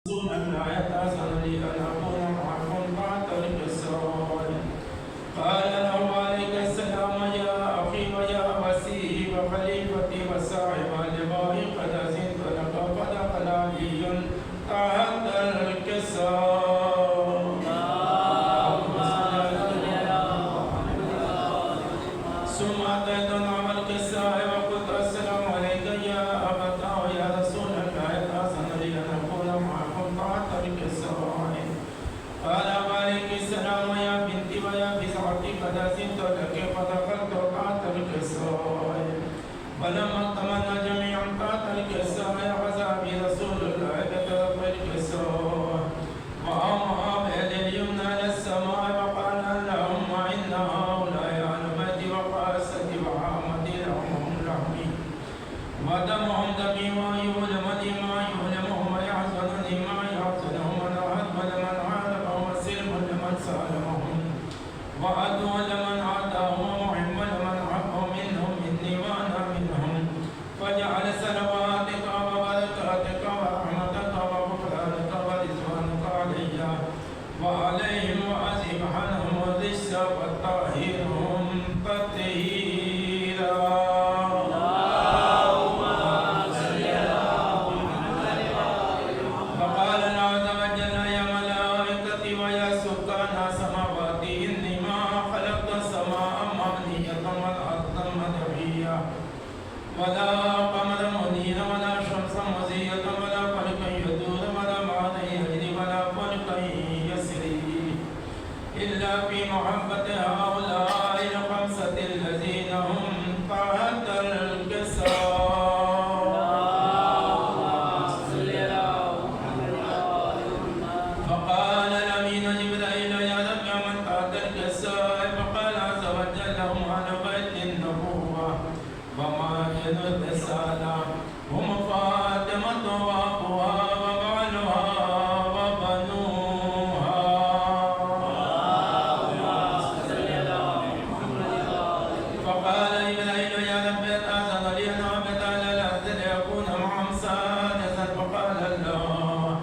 أن لا يتأذن لي أن أكون معكم بعد ترك السؤال. قال له عليك السلام يا أخي ويا وسيء وخليفتي وصاحب اللواء قد أذنت لك. فدخل علي تحت الكساء. ثم أتيت نعم الكساء وقلت السلام عليك يا أبتا ويا رسول الله يتأذن لي أن أكون معكم بعد ترك السؤال. قال وعليك السلام يا بنتي ويا بزعتي قد أذنت لك. فدخلت بعد ترك السؤال. فلما اطمأن جميعا بعد ترك السؤال أخذ بي رسول الله بطرف الكساء وأومأ بيد اليمنى إلى السماء وقال اللهم إن هؤلاء أهل بيتي وقاستي وعامتي لحمهم لحمي ودمهم دمي ويؤلمني ما يؤلمهم ويحزنني ما يحزنهم ونهب لمن عارفهم وسلم لمن سالمهم وعدو لمن عاداهم ومحب لمن حبهم منهم مني وأنا منهم. فاجعل صلواتك وبركاتك ورحمتك وغفرانك ورضوانك علي وعليهم وأذهب عنهم الرجس وطهرهم تطهيرا. فقال الله عز وجل يا ملائكتي ويا سكان سماواتي إني ما خلقت السماء مبنية والأرض مدحية ولا قمر منيرا ولا شمسا مزية ولا فلكا يدور ولا بعد يجري ولا فلكا يسري إلا في محبة هؤلاء الخمسة الذين هم تحت الكساء. فقال الأمين جبريل يا رب من تحت الكساء. فقال عز وجل هم أهل بيت النبوة ومعجن الرسالة هم فاطمة وأبوها وبعلها وبنوها. فقال جبريل يا رب أذن لي أن أعبد على الأرض ليكون معهم سادسا. فقال الله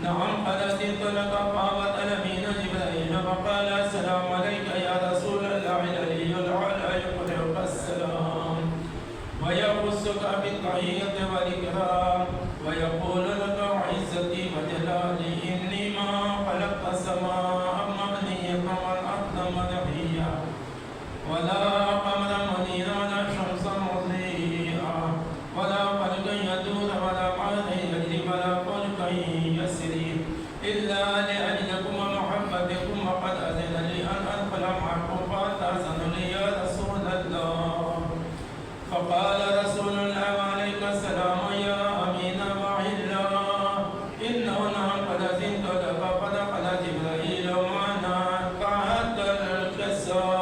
نعم قد أذنت لك. فأبت الأمين جبريل فقال السلام عليك يا رسول الله العلي الأعلى يقرئك السلام ويخصك بالتحية والإكرام ويقول لك عزتي وجلالي إني ما خلقت السماء مبنية والأرض مدحية ولا قمر منيرا ولا شمسا مضيئا ولا فلكا يدور ولا بعد يجري ولا فلكا يسري إلا لأجلكم ومحبتكم. وقد أذن لي أن أدخل معكم فأتأذن لي يا رسول الله. فقال رسول الله عليك السلام يا أمين وحي الله إنه نعم قد أذنت لك. فدخل جبريل معنا تحت الكساء.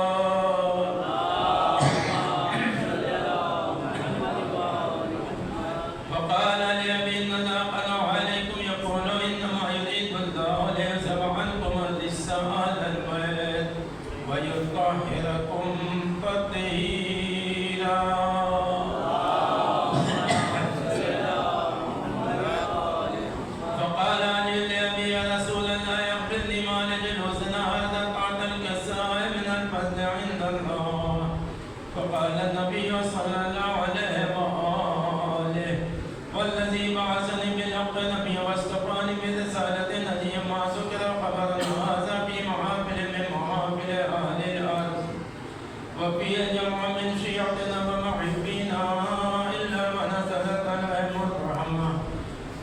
فقال لأبي نزاقا عليكم يقول إنما يريد الله ليذهب عنكم الرجس أهل البيت ويطهركم تطهيرا. فقال علي لأبي يا رسول الله أخبر لي ما لجل حسن هذا تحت الكساء من الفضل عند الله. فقال النبي صلى الله عليه وآله والذي بعثني بالحق نبيا واصطفاني برسالة نبيا ما ذكر خبر هذا في محافل من محافل أهل الأرض وفي جمع من شيعتنا ومحبينا إلا ونزلت عليهم الرحمة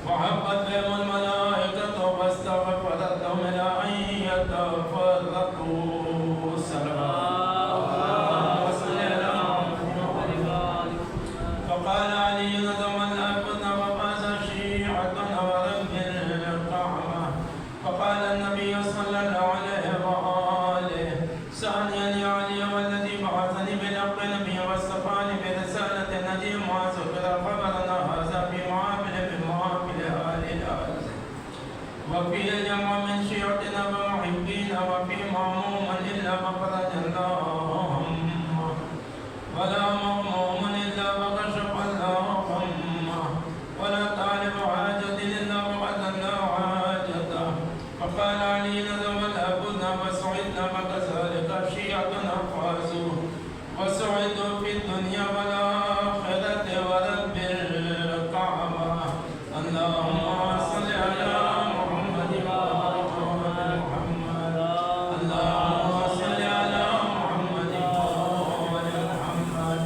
وحبت بهم الملائكة واستغفرت لهم إلى أن يتفرقوا. سلام فقال علي نظم الأبن وفاز شيعة ورب الكعبة. فقال النبي صلى الله عليه وآله ثانيا يا علي والذي بعثني بالحق نبيا واصطفاني برسالة نبي ما ذكر خبرنا هذا في معامل من معامل أهل الأرض وفي جمع من شيعتنا ومحبينا وفي معموم إلا فخرج اللهم ولا مغموم إلا وكشف الله غمه ولا تعرف حاجة إلا وقد الله العالين ولا كنا وسعدنا وكذلك شيعتنا فازوا وسعدوا في الدنيا والآخرة ورب الكعبة اللهم صل على محمد وعلى محمد اللهم صل على محمد وعلى محمد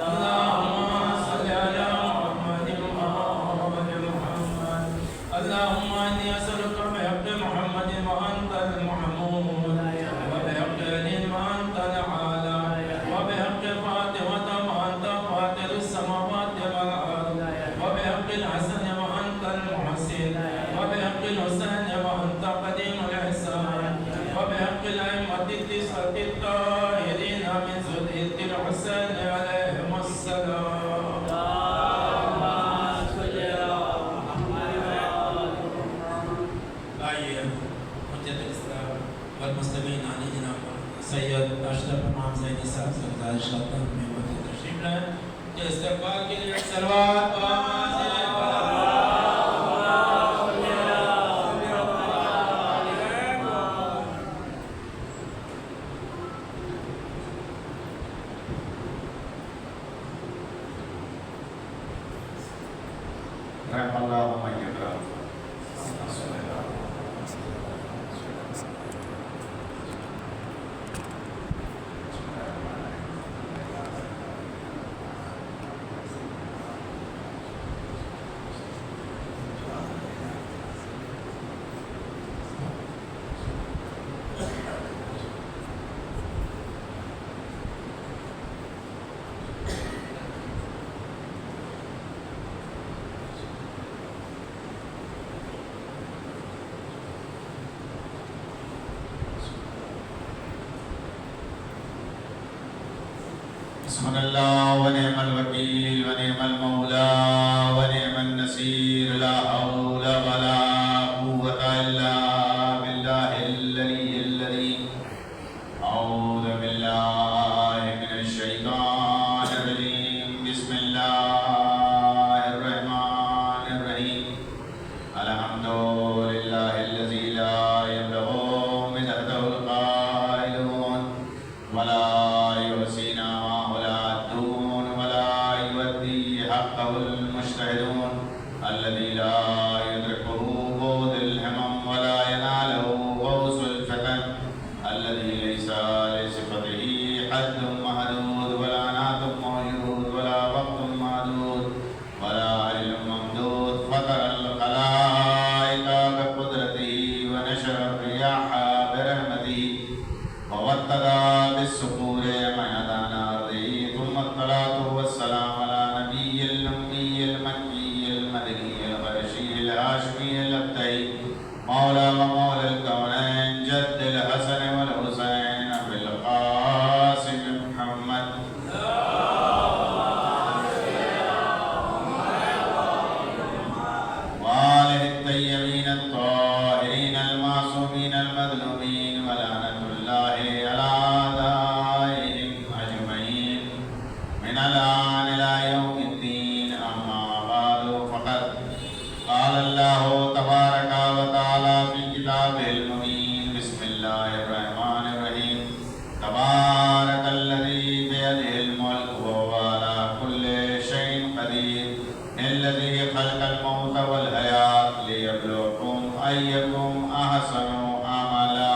اللهم صل على محمد وعلى محمد اللهم إني أسألك بحق محمد وأنت المحمود وبحق علي وأنت العالى وبحق فاطمة وأنت فاطر السماوات والأرض وبحق الحسن وأنت المحسن وبحق الحسين وأنت قديم الإحسان وبحق الأئمة التسعة الطاهرين من ذرية الحسين عليهم السلام. آئیے حجت الاسلام والمسلمین علی جناب سید اشرف امام زینی صاحب سے گزارش کرتا ہوں میں وقت تشریف لائیں کہ استقبال کے لیے صلوات و رحم اللہ من یکرم. حسبنا الله ونعم الوكيل ونعم المولى ونعم النصير لا حول ولا قوة إلا بالله العلي العظيم. أعوذ بالله من الشيطان الرجيم. بسم الله الرحمن الرحيم. الحمد لله الذي لا يبلغ مدحه القائلون ولا يحصينا حقه المجتهدون الذي لا يدركه بعد الهمم ولا يناله غوص الفتن الذي ليس لصفته حد محدود ولا نعت موجود ولا وقت معدود ولا علم ممدود. فطر الخلائق بقدرته ونشر الرياح برحمته ووطد بالصخور ميدان أرضه ثم الصلاة والسلام على نبي الأمي المكي المدني الغرشي الهاشمي الأبتهي مولى ومولى الكونين جد الحسن والحسين أبي القاسم محمد وآله الطيبين الطاهرين المعصومين المظلومين ولعنة الله على أعدائهم أجمعين من الآن إلى يوم الدين. أما بعد فقد قال الله تبارك وتعالى في كتابه المبين. بسم الله الرحمن الرحيم. تبارك الذي بيده الملك وهو على كل شيء قدير الذي خلق الموت والحياة ليبلوكم أيكم أحسن عملا.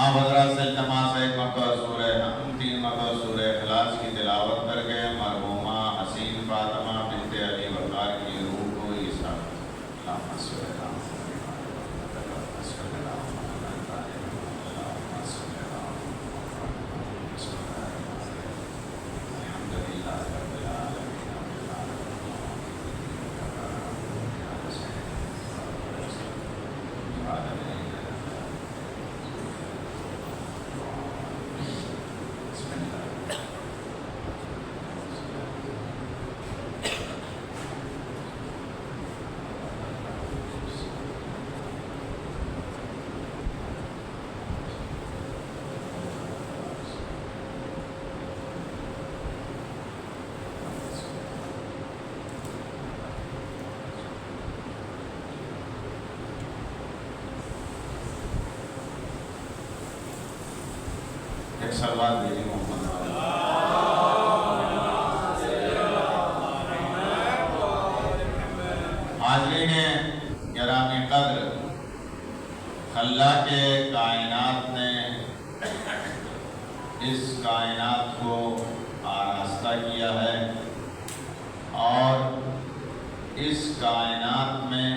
آپ حضرات سے التماس ہے ایک مرتبہ سورہ 3 مرتبہ سورہ اخلاص کی تلاوت کر کے مرحومہ حسین فاطمہ بنت علی وقار کی روح کو عیسیٰ صلوات بھیجیں محمد۔ حاضرین گرامی قدر، اللہ کے کائنات نے اس کائنات کو آراستہ کیا ہے اور اس کائنات میں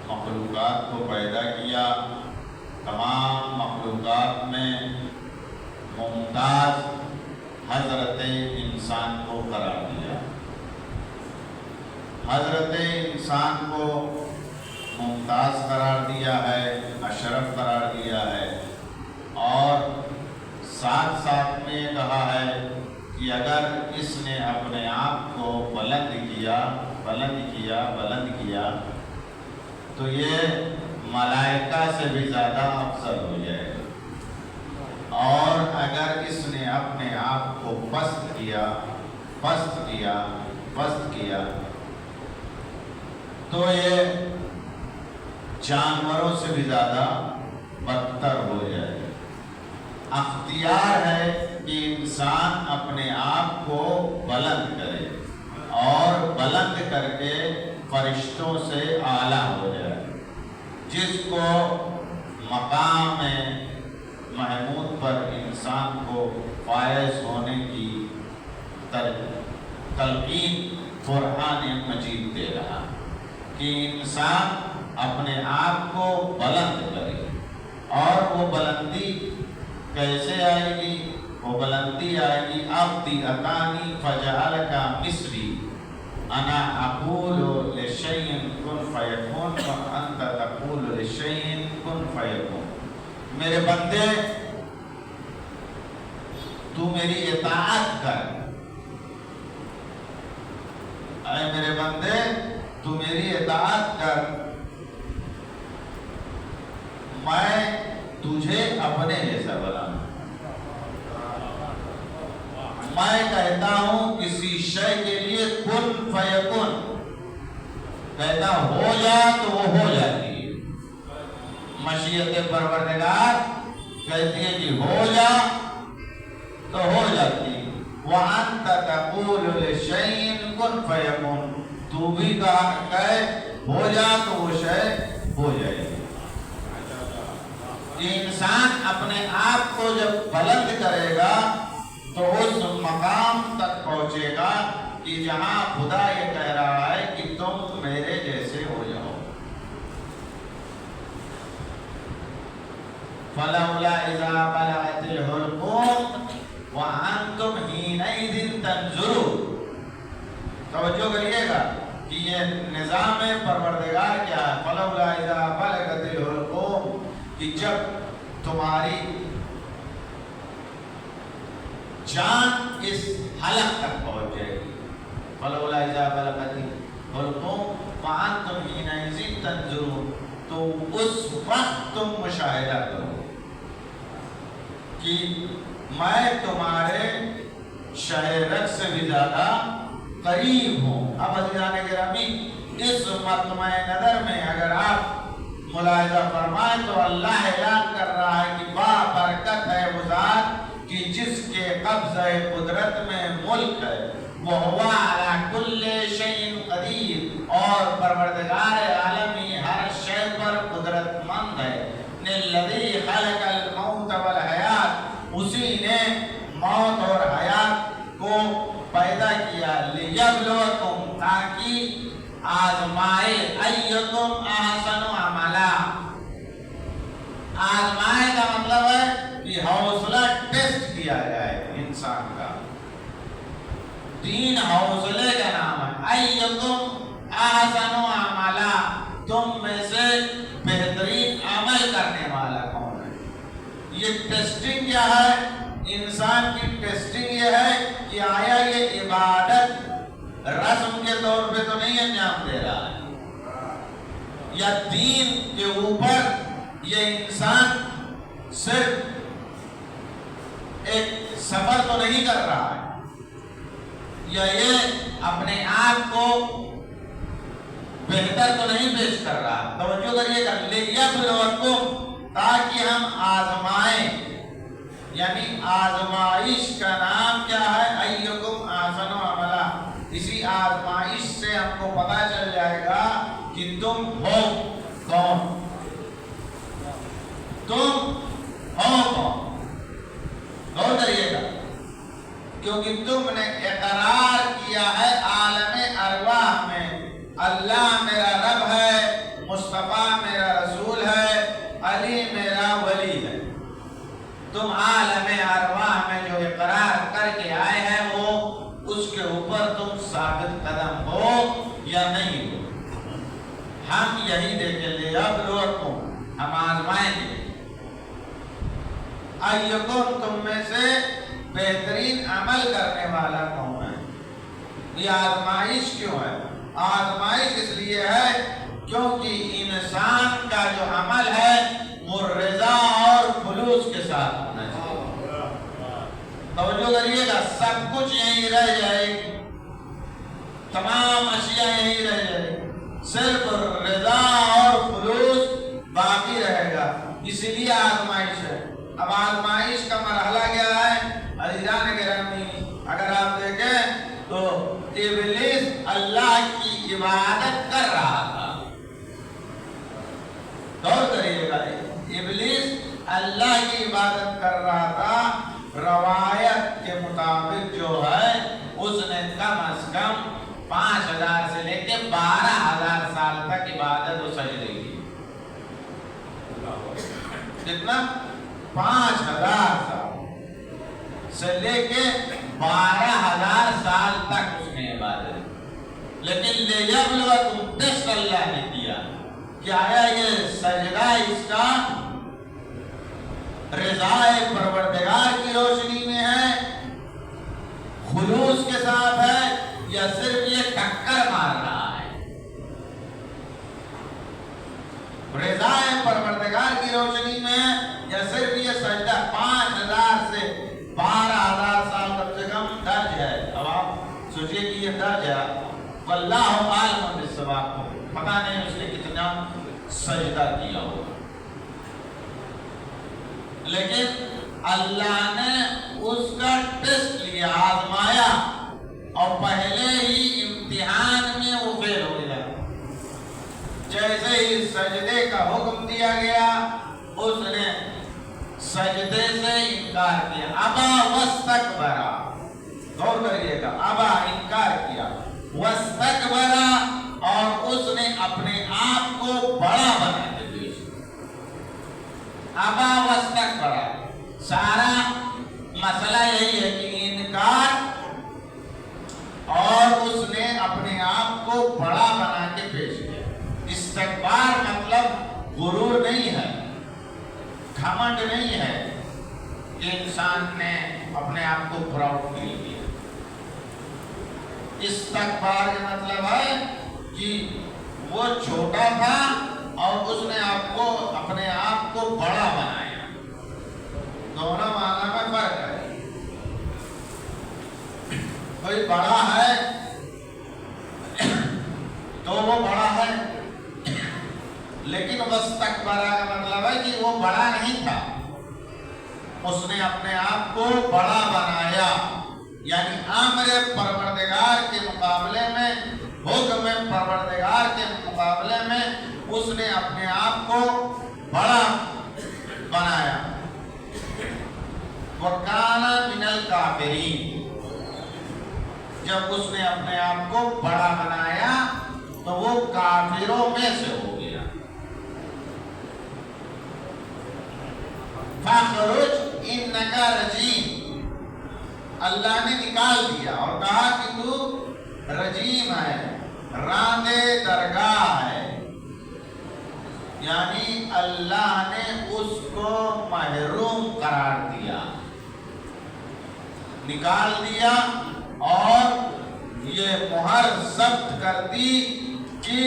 مخلوقات کو پیدا کیا، تمام مخلوقات میں ممتاز حضرت انسان کو قرار دیا، حضرت انسان کو ممتاز قرار دیا ہے، اشرف قرار دیا ہے، اور ساتھ ساتھ میں کہا ہے کہ اگر اس نے اپنے آپ کو بلند کیا تو یہ ملائکہ سے بھی زیادہ افضل ہو جائے گا، اور اگر اس نے اپنے آپ کو پست کیا تو یہ جانوروں سے بھی زیادہ بدتر ہو جائے گا۔ اختیار ہے کہ انسان اپنے آپ کو بلند کرے اور بلند کر کے فرشتوں سے اعلیٰ ہو جائے، جس کو مقام محمود پر انسان کو فائز ہونے کی تلقین قرآن مجید دے رہا کہ انسان اپنے آپ کو بلند کرے، اور وہ بلندی کیسے آئے گی؟ وہ بلندی آئے گی عبدی اتانی فجعلک مثلی انا اقول لشیء کن فیکون وانت تقول لشیء کن فیکون۔ میرے بندے تو میری اطاعت کر، اے میرے بندے تو میری اطاعت کر، میں تجھے اپنے جیسا بناؤں۔ میں کہتا ہوں کسی شے کے لیے کن فیکن، کہتا ہو جا تو وہ ہو جاتی ہے۔ مشیت پروردگار کہتی ہے کہ ہو جا تو ہو جاتی ہے۔ وَأَنْتَ تَقُولُ لِشَيْءٍ كُن فَيَكُن، تو بھی کہے ہو جا تو وہ شے ہو جائے گی۔ انسان اپنے آپ کو جب بلند کرے گا تو اس مقام تک پہنچے گا کہ جہاں خدا یہ کہہ رہا ہے کہ تم میرے جیسے ہو جاؤ۔ فَلَوْلَا إِذَا بَلَغَتِ الْحُلْقُومَ وَأَنْتُمْ حِينَئِذٍ تَنْظُرُونَ۔ توجہ کریے گا کہ یہ نظام پروردگار کیا ہے۔ فَلَوْلَا إِذَا بَلَغَتِ الْحُلْقُومَ، کہ جب تمہاری جان اس حلق تک پہنچ جائے گی، فَلَوْلَا إِذَا بَلَغَتِ الْحُلْقُومَ وَأَنْتُمْ حِينَئِذٍ تَنْظُرُونَ، تو اس وقت تم مشاہدہ کرو کہ میں تمہارے شہ رگ سے بھی زیادہ قریب ہوں۔ اب عزیزان گرامی، اس مطمع نظر میں اگر آپ ملاحظہ فرمائیں تو اللہ اعلان کر رہا ہے کہ با برکت ہے وہ ذات کہ جس کے قبضہ قدرت میں ملک ہے، وَهُوَ عَلَى كُلِّ شَيْءٍ قَدِيرٌ، اور پروردگار عالمی ہر شے پر قدرت مند ہے۔ الَّذِي خَلَقَ الْمَوْتَ وَالْحَيَاةَ، اسی نے موت اور حیات کو پیدا کیا، لِيَبْلُوَكُمْ، تاکہ آزمائے، اَيُّكُمْ أَحْسَنُ عَمَلًا، آزمائے کا مطلب ہے کہ حوصلہ ٹیسٹ کیا جائے انسان کا۔ دین حوصلے کا نام ہے۔ اَيُّكُمْ أَحْسَنُ عَمَلًا، تم میں سے بہترین عمل کرنے والا کون ہے؟ یہ ٹیسٹنگ کیا ہے؟ انسان کی ٹیسٹنگ یہ ہے کہ آیا یہ عبادت رسم کے طور پہ تو نہیں انجام دے رہا ہے، یا دین کے اوپر یہ انسان صرف ایک سفر تو نہیں کر رہا ہے، یا یہ اپنے آپ کو بہتر تو نہیں پیش کر رہا۔ توجہ کریے گا، لِيَبْلُوَكُمْ، تاکہ ہم آزمائیں، یعنی آزمائش کا نام کیا ہے؟ ایکم احسن عملا. اسی آزمائش سے ہم کو پتا چل جائے گا کہ تم ہو کون، تم ہو کون. غور کریے گا، کیونکہ تم نے اقرار کیا ہے عالم ارواح میں اللہ میرا رب ہے، مصطفیٰ میرا رسول ہے، علی میرا ولی ہے. تم عالم ارواح میں جو اقرار کر کے آئے ہیں وہ اس کے اوپر تم ثابت قدم ہو یا نہیں ہو. ہم یہی دیکھیں لے ابلوکم، ہم آزمائیں گے. ایکم تم میں سے بہترین عمل کرنے والا کون ہے. یہ آزمائش کیوں ہے؟ آزمائش اس لیے ہے کیونکہ انسان کا جو عمل ہے وہ رضا اور خلوص کے ساتھ ہونا چاہیے. توجہ کریے گا، سب کچھ یہیں رہ جائے گی، تمام اشیاء یہیں رہ جائے گی، صرف رضا اور خلوص باقی رہے گا. اسی لیے آزمائش ہے. اب آزمائش کا مرحلہ کیا ہے عزیزان گرامی؟ اگر آپ دیکھیں تو ابلیس اللہ کی عبادت کر رہا تھا. غور کریے گا، ابلیس اللہ کی عبادت کر رہا تھا. روایت کے مطابق جو ہے اس نے کم از کم 5000 سے لے کے 12000 سال تک عبادت و سجدے کی. کتنا؟ 5000 سال سے لے کے 12000 سال تک اس نے عبادت. لیکن لیبلوکم ٹیسٹ اللہ نے کیا کہ آیا یہ سجدہ اس کا رضا پروردگار کی روشنی میں ہے، خلوص کے ساتھ ہے، یا صرف یہ ٹکر مار رہا ہے. رضا پروردگار کی روشنی میں ہے یا صرف یہ سجدہ 5000 سے 12000 سال کم سے کم درج ہے. اب آپ سوچئے کہ یہ درج ہے، واللہ عالم بالصواب، پتہ نہیں اس نے کتنا سجدہ کیا ہوگا. لیکن اللہ نے اس کا ٹیسٹ لیا، آزمایا، اور پہلے ہی امتحان میں وہ فیل ہو گیا. جیسے ہی سجدے کا حکم دیا گیا اس نے سجدے سے انکار کیا. ابا واستکبرا، غور کریے گا، ابا انکار کیا، واستکبرا، اور اس نے اپنے آپ کو بڑا بنا کے پیش کیا. ابا واستکبرا، سارا مسئلہ یہی ہے کہ انکار اور اس نے اپنے آپ کو بڑا بنا کے پیش کیا. استکبار مطلب غرور نہیں ہے، گھمنڈ نہیں ہے کہ انسان نے اپنے آپ کو پراؤڈ فیل کیا. استکبار کا مطلب ہے کہ وہ چھوٹا تھا اور اس نے اپنے آپ کو بڑا بنایا. دونوں معنی میں فرق ہے. کوئی بڑا ہے تو وہ بڑا ہے، لیکن واستکبرا کا مطلب ہے کہ وہ بڑا نہیں تھا، اس نے اپنے آپ کو بڑا بنایا. یعنی امر پروردگار کے مقابلے میں، حکم پروردگار کے مقابلے میں اس نے اپنے آپ کو بڑا بنایا. وَكَانَ مِنَ الْكَافِرِينَ، جب اس نے اپنے آپ کو بڑا بنایا تو وہ کافروں میں سے ہو گیا. فَخْرُجْ إِنَّكَ رَجِيمٌ، اللہ نے نکال دیا اور کہا کہ تو رجیم ہے، راندے درگاہ ہے. یعنی اللہ نے اس کو محروم قرار دیا، نکال دیا اور یہ مہر ضبط کر دی کہ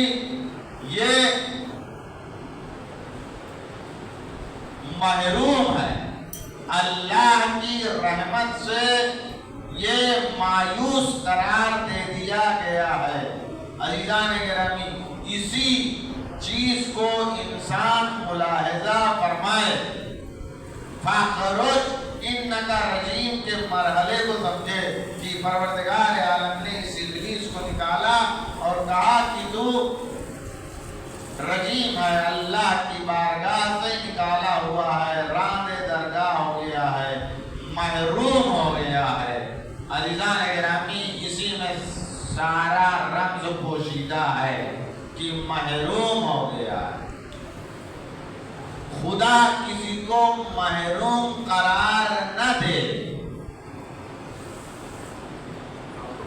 یہ محروم ہے. اللہ کی رحمت سے یہ مایوس قرار دے دیا گیا ہے. عزیزان گرامی، اسی چیز کو انسان ملاحظہ فرمائے. فَخْرُجْ انکا رجیم کے مرحلے کو سمجھے کہ پروردگار عالم نے اس ابلیس کو نکالا اور کہا کہ تو رجیم ہے، اللہ کی بارگاہ سے نکالا ہوا ہے، راندِ درگاہ ہو گیا ہے، محروم ہو گیا ہے۔ عزیزان گرامی، اسی میں سارا رمز پوشیدہ ہے کہ محروم ہو گیا ہے۔ خدا کسی کو محروم قرار نہ دے،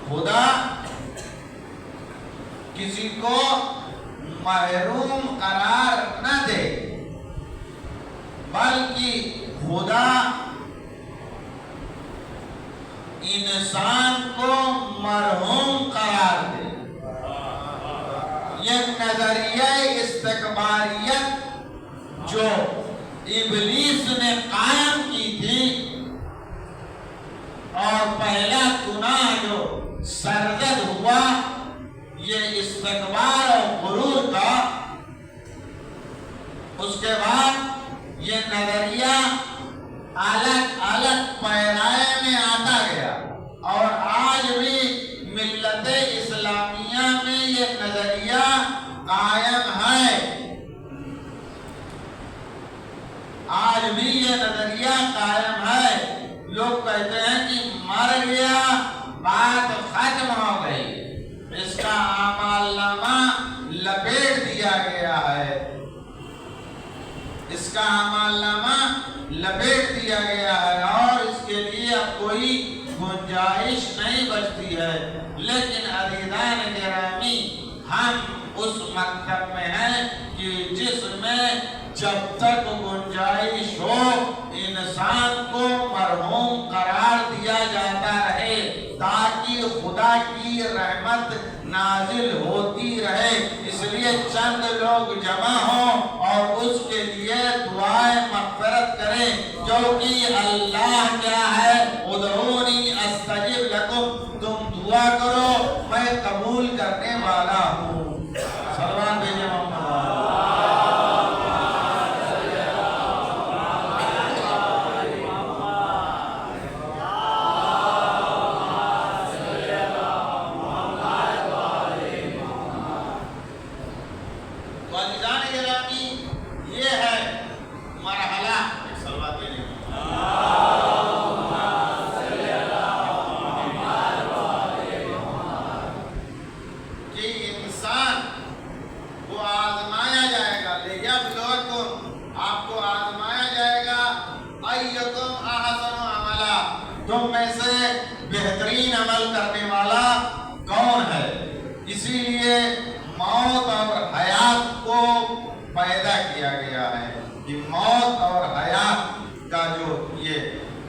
خدا کسی کو محروم قرار نہ دے، بلکہ خدا انسان کو مرحوم قرار دے۔ یہ نظریہ استکباریت جو ابلیس نے قائم کی تھی اور پہلا گناہ جو سرزد ہوا یہ استکبار اور غرور کا، اس کے بعد یہ نظریہ الگ الگ پیرائے میں آتا گیا اور آج بھی ملت اسلامیہ میں یہ نظریہ قائم ہے، آج بھی یہ نظریہ قائم ہے۔ لوگ کہتے ہیں کہ مر گیا، بات ختم ہو گئی، اس کا اعمال نامہ لپیٹ دیا گیا ہے، اس کا اعمال نامہ لپیٹ دیا گیا ہے اور اس کے لیے اب کوئی گنجائش نہیں بچتی ہے۔ لیکن عزیزان گرامی، ہم اس مکتب میں ہیں کہ جس میں جب تک گنجائش ہو انسان کو مرحوم قرار دیا جاتا رہے تاکہ خدا کی رحمت نازل ہوتی رہے، اس لیے چند لوگ جمع ہوں اور اس کے لیے دعائیں مغفرت کریں، جو کہ اللہ کیا ہے، ادعونی استجب لکم، تم دعا کرو میں قبول کرنے والا ہوں۔ صلوات بھیجیں محمد۔ تم میں سے بہترین عمل کرنے والا کون ہے؟ اسی لیے موت اور حیات کو پیدا کیا گیا ہے کہ موت اور حیات کا جو یہ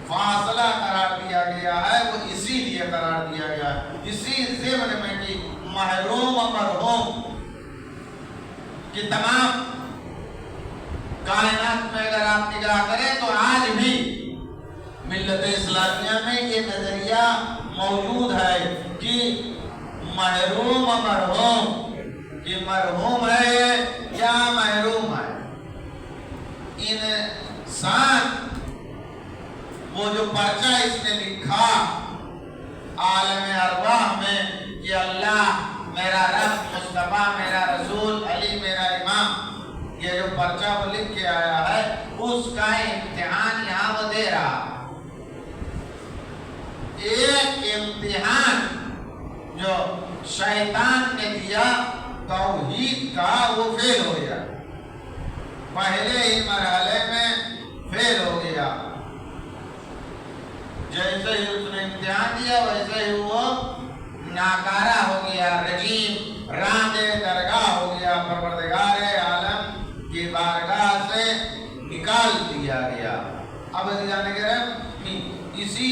فاصلہ قرار دیا گیا ہے وہ اسی لیے قرار دیا گیا ہے، اسی ضمن میں کہ محروم و مرحوم کہ تمام کائنات میں اگر آپ نگاہ کریں تو آج بھی ملت اسلامیہ میں یہ نظریہ موجود ہے کہ محروم و مرحوم، کہ مرحوم ہے یا محروم ہے۔ انسان وہ جو پرچہ اس نے لکھا عالم ارواح میں کہ اللہ میرا رب، مصطفیٰ میرا رسول، علی میرا امام، یہ جو پرچہ وہ لکھ کے آیا ہے اس کا امتحان یہاں وہ دے رہا۔ ایک امتحان جو شیطان نے دیا توحید کا وہ فیل ہو گیا، پہلے ہی مرحلے میں فیل ہو گیا۔ جیسے ہی اس نے امتحان دیا ویسے ہی وہ ناکارہ ہو گیا، رجیم راندِ درگاہ ہو گیا، پروردگار عالم کی بارگاہ سے نکال دیا گیا۔ اب اسی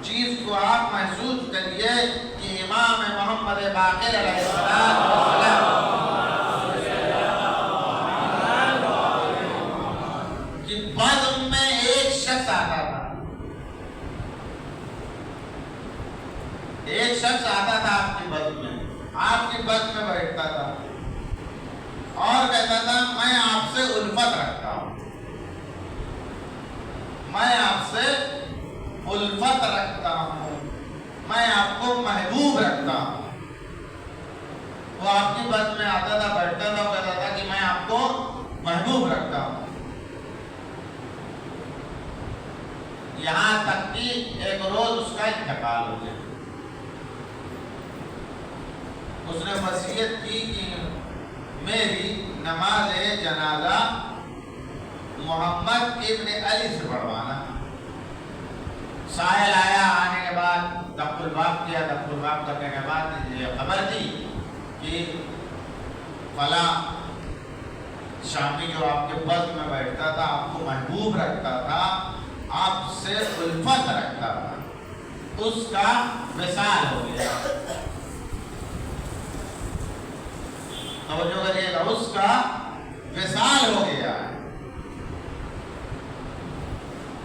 چیز کو آپ محسوس کریے کہ امام محمد باقر علیہ السلام کہ بدر میں ایک شخص آتا تھا، ایک شخص آتا تھا آپ کی بس میں بیٹھتا تھا اور کہتا تھا میں آپ سے الفت رکھتا ہوں، میں آپ سے الفت رکھتا ہوں، میں آپ کو محبوب رکھتا ہوں. وہ آپ کی بات میں آتا تھا، بیٹھتا تھا، کہتا تھا کہ میں آپ کو محبوب رکھتا ہوں. یہاں تک کہ ایک روز اس کا انتقال ہو گیا. اس نے وصیت کی کہ میری نماز جنازہ محمد ابن علی سے پڑھوانا. سائل آیا، آنے کے بعد دق الباب کیا، دق الباب کرنے کے بعد یہ خبر دی کہ فلاں شامی جو آپ کے پاس میں بیٹھتا تھا، آپ کو محبوب رکھتا تھا، آپ سے الفت رکھتا تھا، اس کا وصال ہو گیا. توجہ کریے گا، اس کا وصال ہو گیا.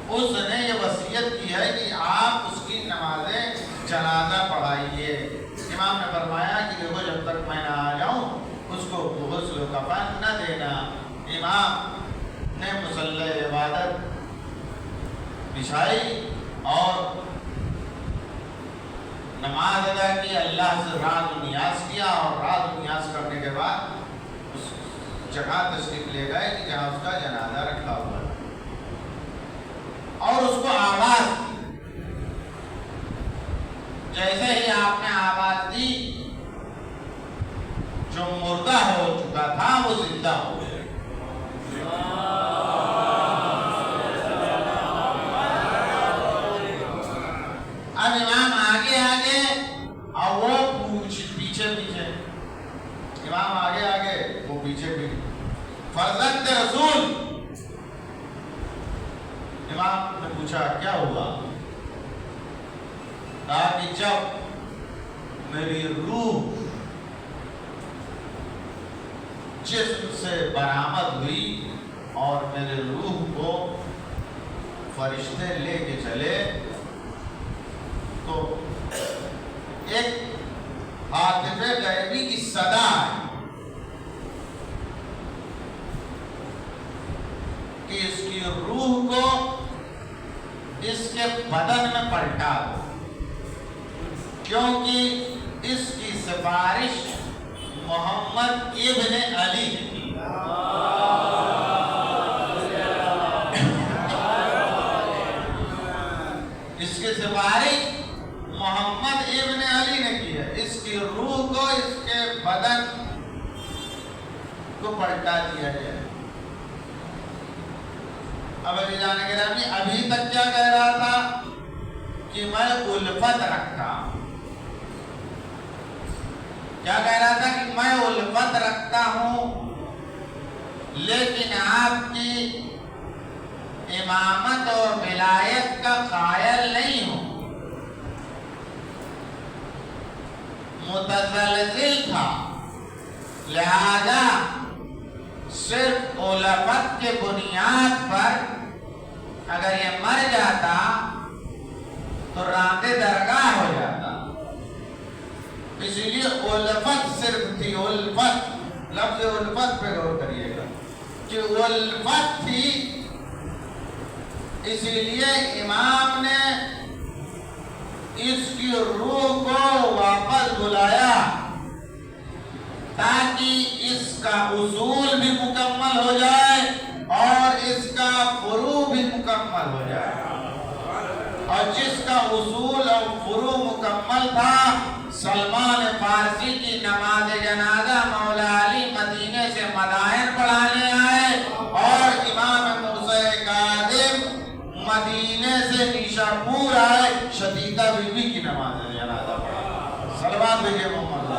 اس نے یہ وصیت کی ہے کہ آپ اس کی نماز جنازہ پڑھائیے. امام نے فرمایا کہ دیکھو جب تک میں نہ آ جاؤں اس کو غسل و کفن نہ دینا. امام نے مصلی عبادت بچھائی اور نماز ادا کی، اللہ سے راز و نیاز کیا، اور راز و نیاز کرنے کے بعد اس جگہ تشریف لے گئے کہ جہاں اس کا جنازہ رکھا ہوا ہے، اور اس کو آواز دی. جیسے ہی آپ نے آواز دی، جو مردہ ہو چکا تھا وہ زندہ ہو گیا. اب امام آگے آگے اور وہ پیچھے پیچھے. امام آگے آگے، وہ پیچھے پیچھے. فرزند رسول. امام نے پوچھا کیا ہوا؟ کہا کہ جب میری روح جسم سے برآمد ہوئی اور میرے روح کو فرشتے لے کے چلے، تو ایک ہاتف غیبی کی صدا آئی کہ اس کی روح کو اس کے بدن میں پلٹا دو، کیونکہ اس کی سفارش محمد ابن علی نے کی. اس کی سفارش محمد ابن علی نے کی ہے. اس کی روح کو اس کے بدن کو پلٹا دیا گیا. اب ابھی جانے کے رہا ابھی تک کیا کہہ رہا تھا کہ میں الفت رکھتا ہوں. کیا کہہ رہا تھا کہ میں الفت رکھتا ہوں، لیکن آپ کی امامت اور ولایت کا قائل نہیں ہوں. متزلزل تھا، لہذا صرف الفت کے بنیاد پر اگر یہ مر جاتا تو راندِ درگاہ ہو جاتا. اسی لیے الفت صرف تھی. الفت، لفظ الفت پہ غور کریے گا کہ الفت تھی. اسی لیے امام نے اس کی روح کو واپس بلایا تاکہ اس کا اصول بھی مکمل ہو جائے اور اس کا فروع بھی مکمل ہو جائے. اور جس کا اصول اور فروع مکمل تھا، سلمان فارسی کی نماز جنازہ مولا علی مدینے سے مدائن پڑھانے آئے اور امام موسیٰ کاظم مدینے سے نیشاپور آئے، شدیدہ بی بی کی نماز جنازہ پڑھا. صلوات بھیجئے محمد.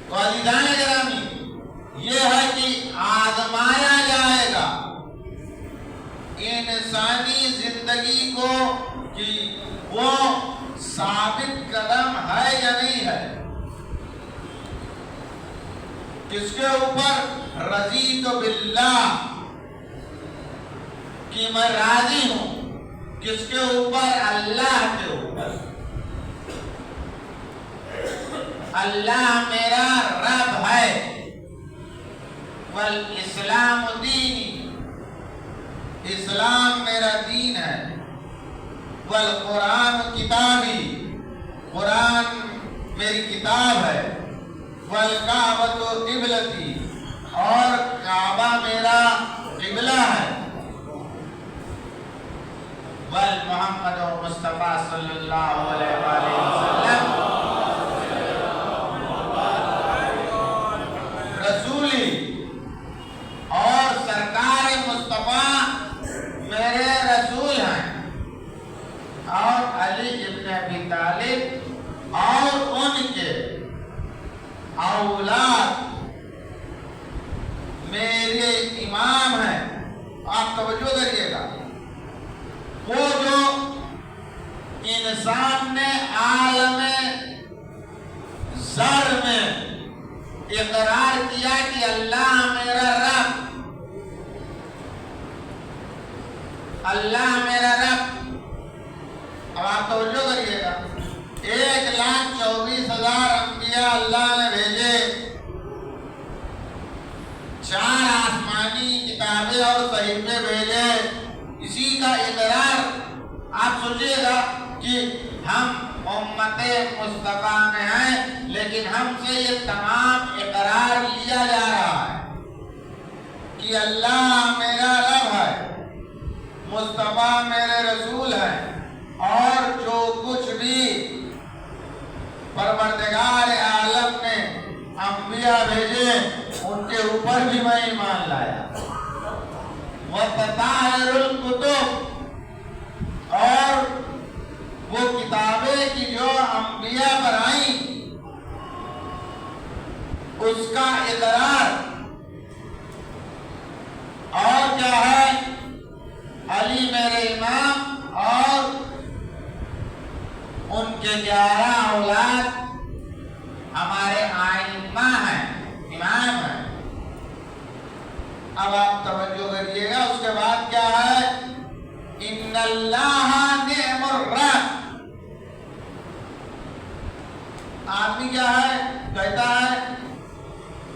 تو عزیزان گرامی، یہ ہے کہ آزمایا جائے گا انسانی زندگی کو کہ وہ ثابت قدم ہے یا نہیں ہے. کس کے اوپر؟ رضیت باللہ، کہ میں راضی ہوں. کس کے اوپر؟ اللہ کے اوپر. اللہ میرا رب ہے، فالاسلام دینی، اسلام میرا دین ہے، والقرآن کتابی، قرآن میری کتاب ہے، والکعبۃ قبلتی، اور کعبہ میرا قبلہ ہے، والمحمد مصطفیٰ صلی اللہ علیہ وآلہ وسلم رسولی، اور سرکار مصطفیٰ میرے رسول ہیں، اور علی ابن ابی طالب اور ان کے اولاد میرے امام ہیں۔ آپ توجہ کریے گا، وہ جو انسان نے عالم ذر میں اقرار کیا کہ اللہ میرا رب، اللہ میرا رب، اب آپ توجہ کریے گا، 1,24,000 انبیاء اللہ نے بھیجے، 4 آسمانی کتابیں اور صحیفے بھیجے، اسی کا اقرار آپ سوچئے گا کہ ہم امت مصطفیٰ میں ہیں، لیکن ہم سے یہ تمام اقرار لیا جا رہا ہے کہ اللہ میرا رب ہے، مصطفیٰ میرے رسول ہیں، اور جو کچھ بھی پروردگار عالم نے انبیاء بھیجے ان کے اوپر بھی میں ایمان لایا۔ وَتَطَاهِرُ الْكُتُبِ، اور وہ کتابیں کی جو انبیاء پر آئیں اس کا اقرار، اور کیا ہے، علی میرے امام اور ان کے 11 اولاد ہمارے ائمہ ہیں، امام ہیں۔ اب آپ توجہ کریے گا، اس کے بعد کیا ہے، ان اللہ نعم الرب۔ آدمی کیا ہے، کہتا ہے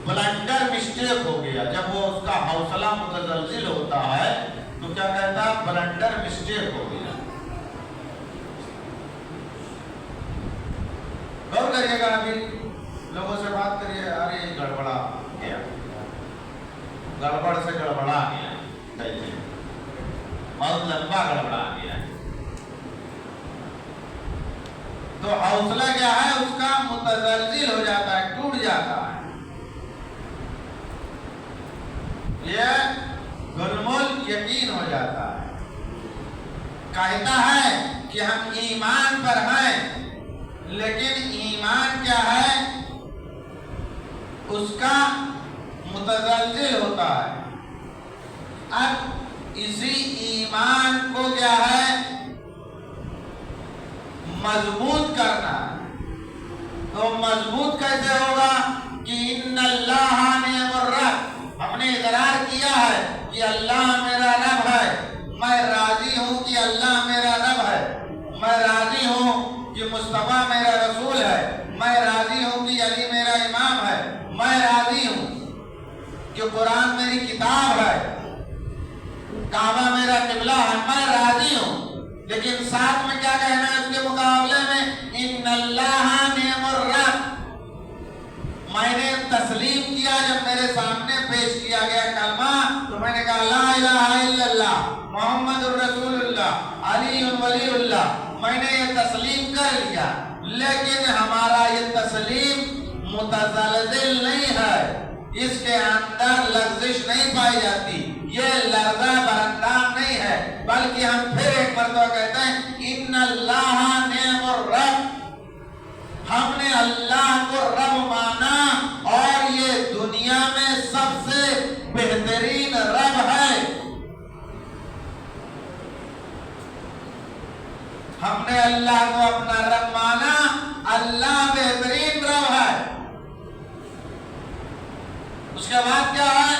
بلنڈر مسٹیک ہو گیا، جب وہ اس کا حوصلہ متزلزل ہوتا ہے تو کیا کہتا ہے، بلنڈر مسٹیک ہو گیا۔ غور کریے گا، ابھی لوگوں سے بات کریے، ارے گڑبڑا گیا، گڑبڑ سے گڑبڑا گیا، بہت لمبا گڑبڑا گیا، تو حوصلہ کیا ہے، اس کا متزلزل ہو جاتا ہے، ٹوٹ جاتا ہے۔ یہ ظلم یقین ہو جاتا ہے، کہتا ہے کہ ہم ایمان پر ہیں، لیکن ایمان کیا ہے، اس کا متزلزل ہوتا ہے۔ اب اسی ایمان کو کیا ہے، مضبوط کرنا ہے، تو مضبوط کیسے ہوگا کہ ان اللہ نعم الرب، ہم نے اقرار کیا ہے کہ اللہ میرا رب ہے، میں راضی ہوں کہ اللہ میرا رب ہے، میں راضی ہوں کہ مصطفیٰ میرا رسول ہے، میں راضی ہوں کہ علی میرا امام ہے، میں راضی ہوں کہ قرآن میری کتاب ہے، کعبہ میرا قبلہ ہے، میں راضی ہوں، لیکن ساتھ میں کیا کہنا ہے اس کے مقابلے میں، ان اللہ نعم الرب۔ میں نے تسلیم کیا، جب میرے سامنے پیش کیا گیا کلمہ تو میں نے کہا لا الہ الا اللہ محمد الرسول اللہ علی ولی اللہ، میں نے یہ تسلیم کر لیا، لیکن ہمارا یہ تسلیم متزلزل نہیں ہے، اس کے اندر لغزش نہیں پائی جاتی، یہ لرزہ برندام نہیں ہے، بلکہ ہم پھر ایک مرتبہ کہتے ہیں ان اللہ نعم الرب، ہم نے اللہ کو رب مانا، اور یہ دنیا میں سب سے بہترین رب ہے۔ ہم نے اللہ کو اپنا رب مانا، اللہ بہترین رب ہے۔ اس کے بعد کیا ہے،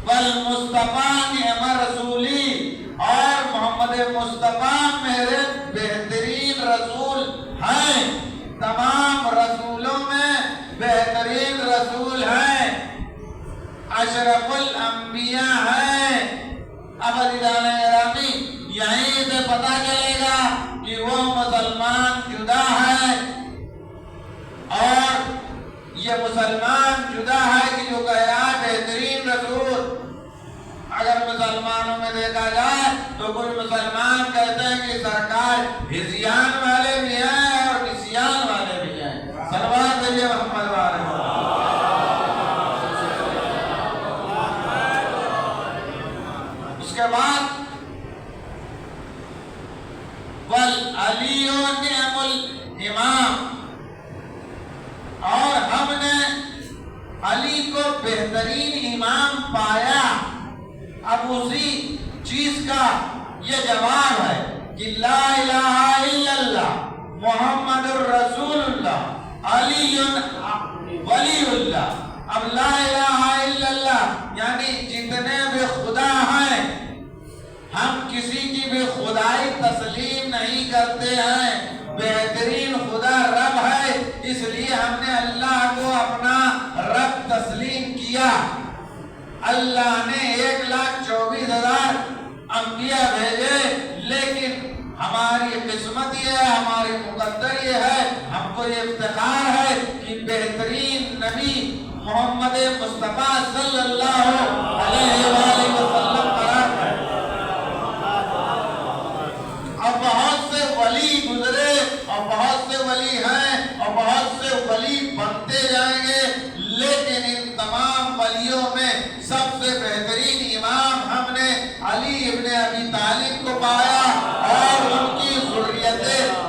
والمصطفیٰ نعم رسولی، اور محمد مصطفیٰ میرے بہترین رسول ہیں، تمام رسولوں میں بہترین رسول ہیں۔ اشرف الانبیاء ہے۔ اب عزیزان گرامی یہیں سے پتہ چلے گا کہ وہ مسلمان جدا ہے، اور یہ مسلمان جدا ہے کہ جو کہہ رہا ہے بہترین رسول۔ اگر مسلمانوں میں دیکھا جائے تو کچھ مسلمان کہتے ہیں کہ سرکار ہزیان والے بھی ہیں اور نسیان والے بھی ہیں۔ صلوات بھیجئے محمد والے۔ اس کے بعد وَالْعَلِيُّ نِعْمُ الْإِمَامِ، اور ہم نے علی کو بہترین امام پایا۔ اب اسی چیز کا یہ جواب ہے کہ لا الہ الا اللہ محمد الرسول اللہ علی ولی اللہ۔ اب لا الہ الا اللہ یعنی جتنے بھی خدا ہیں ہم کسی کی بھی خدائی تسلیم نہیں کرتے ہیں، بہترین خدا رب ہے، اس لیے ہم نے اللہ کو اپنا رب تسلیم کیا۔ اللہ نے 1,24,000 انبیاء بھیجے، لیکن ہماری قسمت یہ ہے، ہماری مقدر یہ ہے، ہم کو یہ افتخار ہے کہ بہترین نبی محمد مصطفیٰ صلی اللہ علیہ وآلہ وسلم قرار ہے۔ اب بہت سے ولی گزرے اور بہت سے ولی ہیں اور بہت سے ولی بنتے جائیں گے، لیکن ان تمام ولیوں میں سب سے بہترین امام ہم نے علی ابن ابی طالب کو پایا اور ان کی ذریت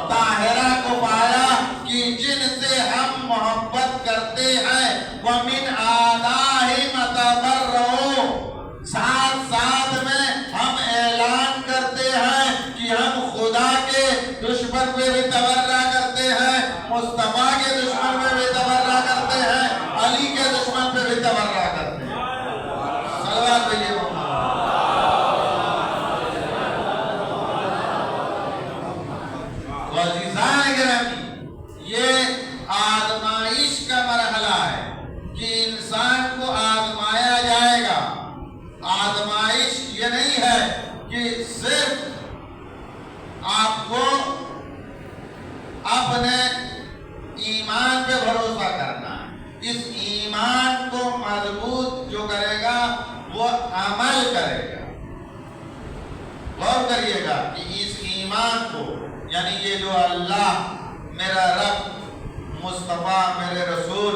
طاہرہ کو پایا کہ جن سے ہم محبت کرتے ہیں۔ وَمِنْ آدَائِهِمْ تَبَرَّؤُوا، ساتھ ساتھ میں ہم اعلان کرتے ہیں کہ ہم خدا کے دشمن پہ بھی تبرہ کرتے ہیں، مصطفیٰ کے دشمن پہ بھی تبرہ کرتے ہیں، علی کے دشمن پہ بھی تبرہ کرتے ہیں۔ صلوات بھیجئے محمد۔ عزیزان گرامی، یہ آزمائش کا مرحلہ ہے کہ انسان کو آزمایا جائے گا۔ آزمائش یہ نہیں ہے کہ صرف آپ کو اپنے ایمان پہ بھروسہ کرنا ہے، اس ایمان کو مضبوط جو کرے گا وہ عمل کرے گا۔ غور کریے گا کہ اس ایمان کو، یعنی یہ جو اللہ میرا رب، مصطفیٰ میرے رسول،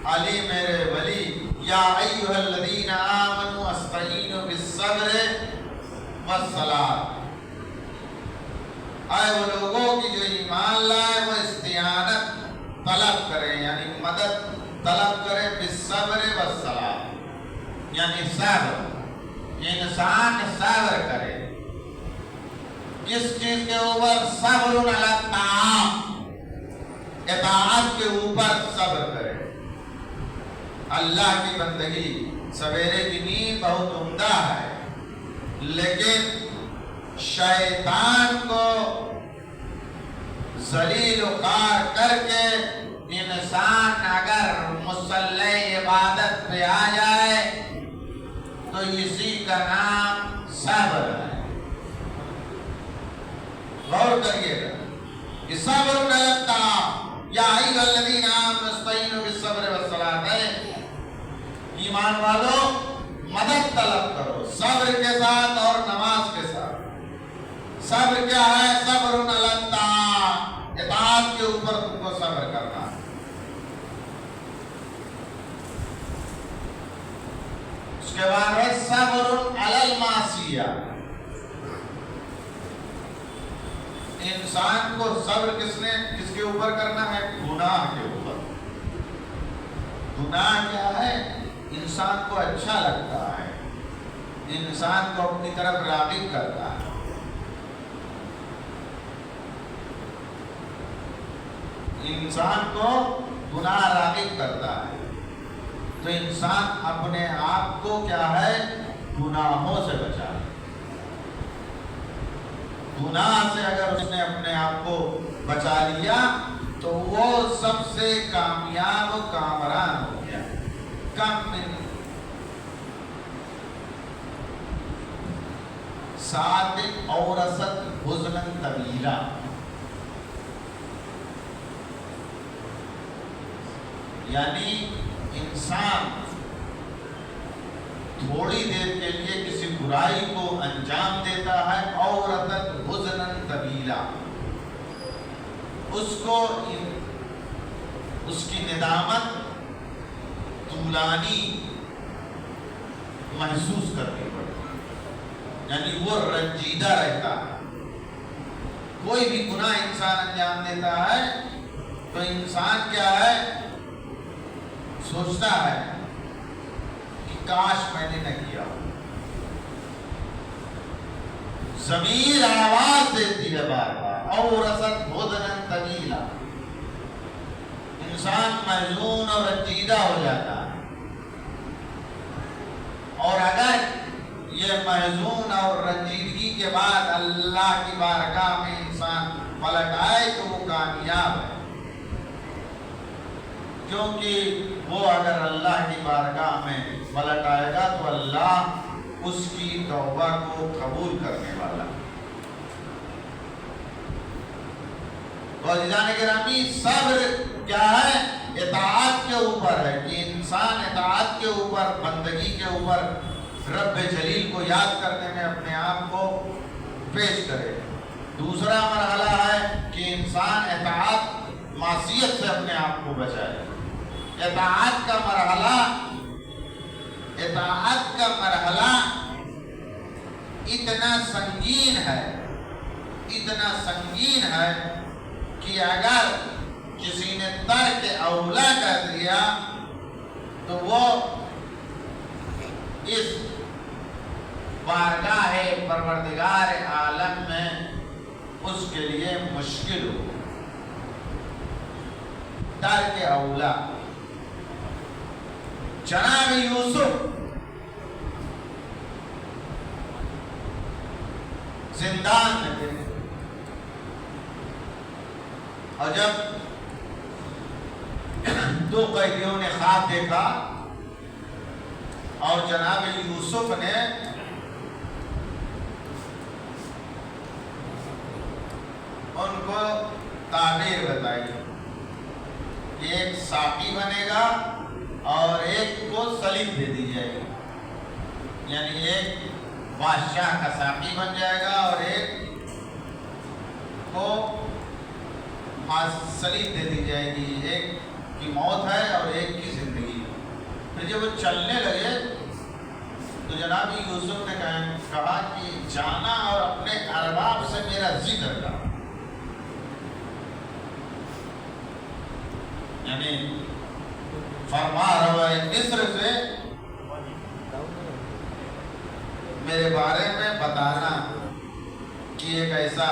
علی میرے ولی، یا ایھا الذین آمنوا استعینوا بالصبر والصلاۃ، اے وہ لوگوں کی جو ایمان لائے وہ استعانت طلب کریں، یعنی مدد طلب کریں، بالصبر والصلاۃ یعنی صبر، انسان صبر کرے۔ کس چیز کے اوپر؟ صبر علی الطاعات، اطاعت کے اوپر صبر کرے۔ اللہ کی بندگی، سویرے کی نیند بہت عمدہ ہے، لیکن شیطان کو ذلیل و خوار کر کے انسان اگر مصلی عبادت پہ آ جائے تو اسی کا نام صبر ہے۔ غور کریے گا کہ صبر علی الطاعات، یا ایھا الذین آمنوا استعینوا بالصبر والصلاۃ، ایمان والو مدد طلب کرو صبر کے ساتھ اور نماز کے ساتھ۔ صبر کیا ہے؟ صبر علی الطاعات، اطاعت کے اوپر تم کو صبر کرنا ہے۔ اس کے بعد ہے صبر علی المعصیہ، انسان کو صبر کس کے اوپر کرنا ہے؟ گناہ کے اوپر۔ گناہ کیا ہے؟ انسان کو اچھا لگتا ہے، انسان کو اپنی طرف راغب کرتا ہے۔ انسان کو گناہ راغب کرتا ہے، تو انسان اپنے آپ کو کیا ہے؟ گناہوں سے بچا۔ گناہ سے اگر اس نے اپنے آپ کو بچا لیا تو وہ سب سے کامیاب و کامران ہو گیا۔ کم من صادق اورثت حزنا طویلا، یعنی انسان تھوڑی دیر کے لیے کسی برائی کو انجام دیتا ہے، اورثت حزنا طویلا، اس کو اس کی ندامت طولانی محسوس کرنی پڑتی، یعنی وہ رنجیدہ رہتا ہے۔ کوئی بھی گناہ انسان انجام دیتا ہے تو انسان کیا ہے، سوچتا ہے کہ کاش میں نے نہ کیا۔ ضمیر آواز دیتی ہے بار بار، اورثت حزنا طویلا، انسان محزون اور رنجیدہ ہو جاتا ہے۔ اور اگر یہ محزون اور رنجیدگی کے بعد اللہ کی بارگاہ میں انسان پلٹ آئے تو وہ کامیاب ہے، کیونکہ وہ اگر اللہ کی بارگاہ میں پلٹ آئے گا تو اللہ اس کی توبہ کو قبول کرنے والا۔ اور جان گرامی، صبر کیا ہے؟ اطاعت کے اوپر ہے، کہ انسان اطاعت کے اوپر، بندگی کے اوپر رب جلیل کو یاد کرنے میں اپنے آپ کو پیش کرے۔ دوسرا مرحلہ ہے کہ انسان اطاعت معصیت سے اپنے آپ کو بچائے۔ اطاعت کا مرحلہ اتنا سنگین ہے کہ اگر کسی نے ترک اولا کر دیا تو وہ اس بارگاہ پروردگار عالم میں اس کے لیے مشکل ہو۔ ترک اولا، جناب یوسف زندان میں تھے، اور جب دو قیدیوں نے خواب دیکھا اور جناب یوسف نے ان کو تعبیر بتائی کہ ایک ساقی بنے گا اور ایک کو سلیب دے دی جائے گی، یعنی ایک بادشاہ کا ساقی بن جائے گا اور ایک کو سلیب دے دی جائے گی، ایک کی موت ہے اور ایک کی زندگی۔ پھر جب وہ چلنے لگے تو جناب یوسف نے کہا کہ جانا اور اپنے ارباب سے میرا ذکر کرا، یعنی فرما روائے مصر سے میرے بارے میں بتانا کہ ایک ایسا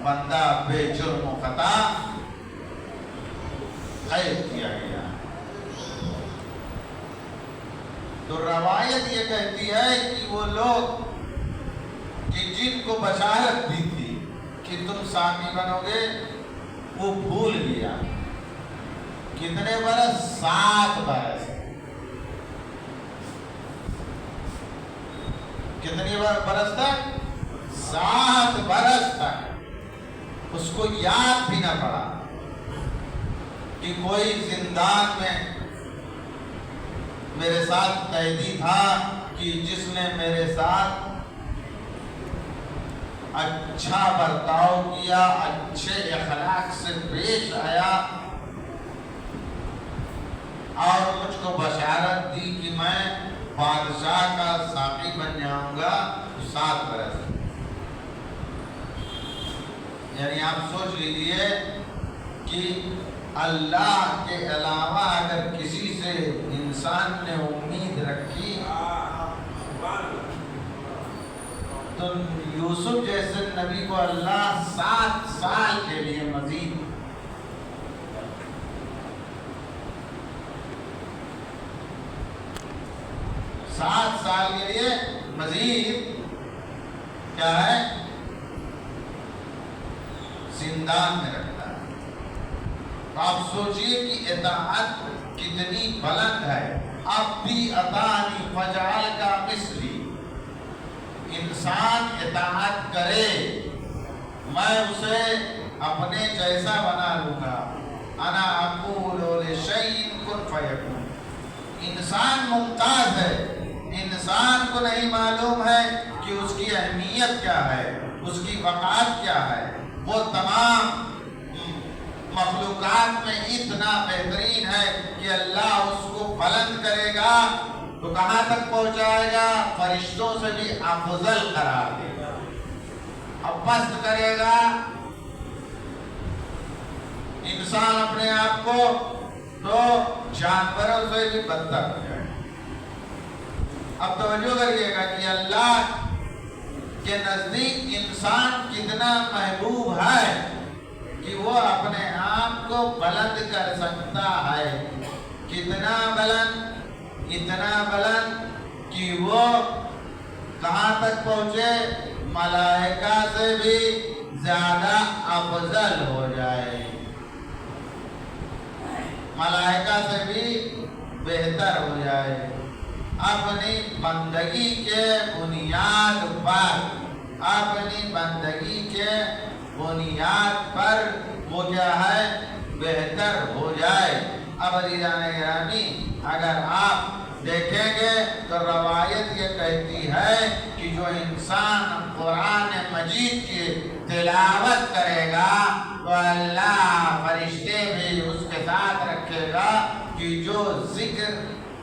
بندہ بے جرم و خطا قید کیا گیا۔ تو روایت یہ کہتی ہے کہ وہ لوگ کہ جن کو بشارت دی تھی کہ تم ساقی بنو گے، وہ بھول گیا۔ کتنے برس؟ 7 برس۔ کتنی برس تک؟ 7 برس تک اس کو یاد بھی نہ پڑا کہ کوئی زندان میں میرے ساتھ قیدی تھا کہ جس نے میرے ساتھ اچھا برتاؤ کیا، اچھے اخلاق سے پیش آیا اور مجھ کو بشارت دی کہ میں بادشاہ کا ساقی بن جاؤں گا 7 برس۔ یعنی آپ سوچ لیجئے کہ اللہ کے علاوہ اگر کسی سے انسان نے امید رکھی تو یوسف جیسے نبی کو اللہ 7 سال کے لیے مزید 7 سال کے لیے مزید کیا ہے؟ زندان میں رکھتا ہے۔ تو آپ سوچئے کہ اطاعت کتنی بلند ہے۔ اب بھی اطاعنی فجعل کا مثلی، انسان اطاعت کرے میں اسے اپنے جیسا بنا لوں گا. انا اقول لشیء کن فیکون. انسان ممتاز ہے. انسان کو نہیں معلوم ہے کہ اس کی اہمیت کیا ہے, اس کی وقعت کیا ہے. وہ تمام مخلوقات میں اتنا بہترین ہے کہ اللہ اس کو بلند کرے گا تو کہاں تک پہنچائے گا؟ فرشتوں سے بھی افضل قرار دے گا. اب پست کرے گا انسان اپنے آپ کو تو جانوروں سے بھی بدتر ہو جائے. اب توجہ کریے گا کہ اللہ کے نزدیک انسان کتنا محبوب ہے کہ وہ اپنے آپ کو بلند کر سکتا ہے. کتنا بلند؟ اتنا بلند کہ وہ کہاں تک پہنچے؟ ملائکہ سے بھی زیادہ افضل ہو جائے, ملائکہ سے بھی بہتر ہو جائے. اپنی بندگی کے بنیاد پر, اپنی بندگی کے بنیاد پر وہ کیا ہے؟ بہتر ہو جائے. اب عزیزان گرامی اگر آپ دیکھیں گے تو روایت یہ کہتی ہے کہ جو انسان قرآن مجید کی تلاوت کرے گا تو اللہ فرشتے بھی اس کے ساتھ رکھے گا کہ جو ذکر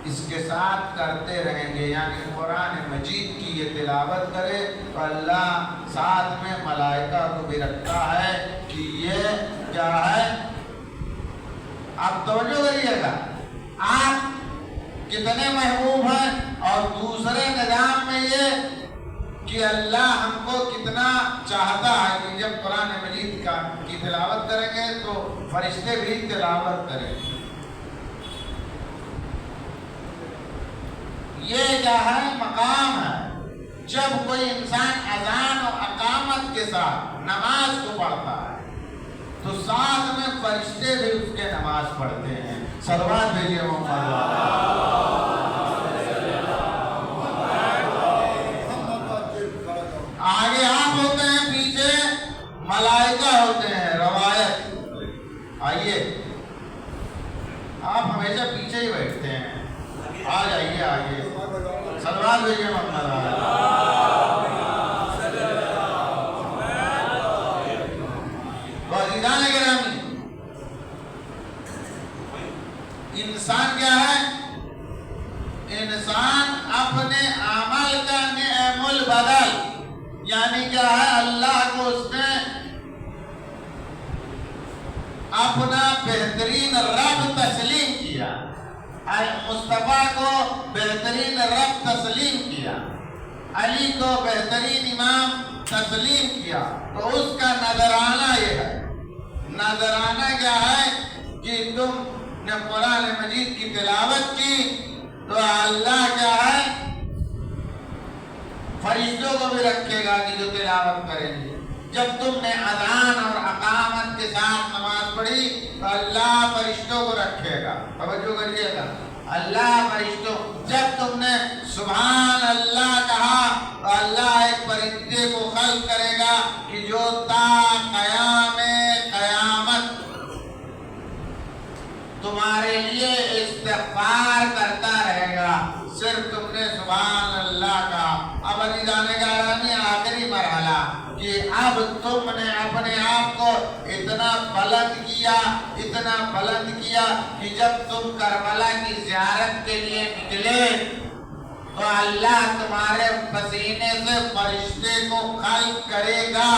اس کے ساتھ کرتے رہیں گے. یعنی قرآن مجید کی یہ تلاوت کرے تو اللہ ساتھ میں ملائکہ کو بھی رکھتا ہے کہ یہ کیا ہے. آپ توجہ کریے گا آپ کتنے محبوب ہیں. اور دوسرے نظام میں یہ کہ اللہ ہم کو کتنا چاہتا ہے کہ جب قرآن مجید کی تلاوت کریں گے تو فرشتے بھی تلاوت کریں گے. یہ کیا ہے؟ مقام ہے. جب کوئی انسان اذان و اقامت کے ساتھ نماز کو پڑھتا ہے تو ساتھ میں فرشتے بھی اس کے نماز پڑھتے ہیں. صلوات بھیجیے محمد. آگے آپ ہوتے ہیں, پیچھے ملائکہ ہوتے ہیں. روایت آئیے, آپ ہمیشہ پیچھے ہی بیٹھتے ہیں. آ جائیے آئیے. صلوات بھیجیے محمد. عزیزان گرامی انسان کیا ہے؟ انسان اپنے عمل کا نعم البدل, یعنی کیا ہے؟ اللہ کو اس نے اپنا بہترین رب تسلیم کیا, مصطفیٰ کو بہترین رب تسلیم کیا, علی کو بہترین امام تسلیم کیا. تو اس کا نذرانہ یہ ہے. نذرانہ کیا ہے کہ تم نے قرآن مجید کی تلاوت کی تو اللہ کیا ہے؟ فرشتوں کو بھی رکھے گا کہ جو تلاوت کریں گے. جب تم نے اذان اور اقامت کے ساتھ نماز پڑھی تو اللہ فرشتوں کو رکھے گا. توجہ کریے گا, اللہ فرشتوں. جب تم نے سبحان اللہ کہا تو اللہ ایک فرشتے کو خلق کرے گا کہ جو تا قیام قیامت تمہارے لیے استغفار کرتا رہے گا, صرف تم نے سبحان اللہ کہا. اب عزیزان گرامی آخری مرحلہ کہ اب تم نے اپنے آپ کو اتنا بلند کیا, اتنا بلند کیا کہ جب تم کربلا کی زیارت کے لیے نکلے تو اللہ تمہارے پسینے سے فرشتے کو خلق کرے گا.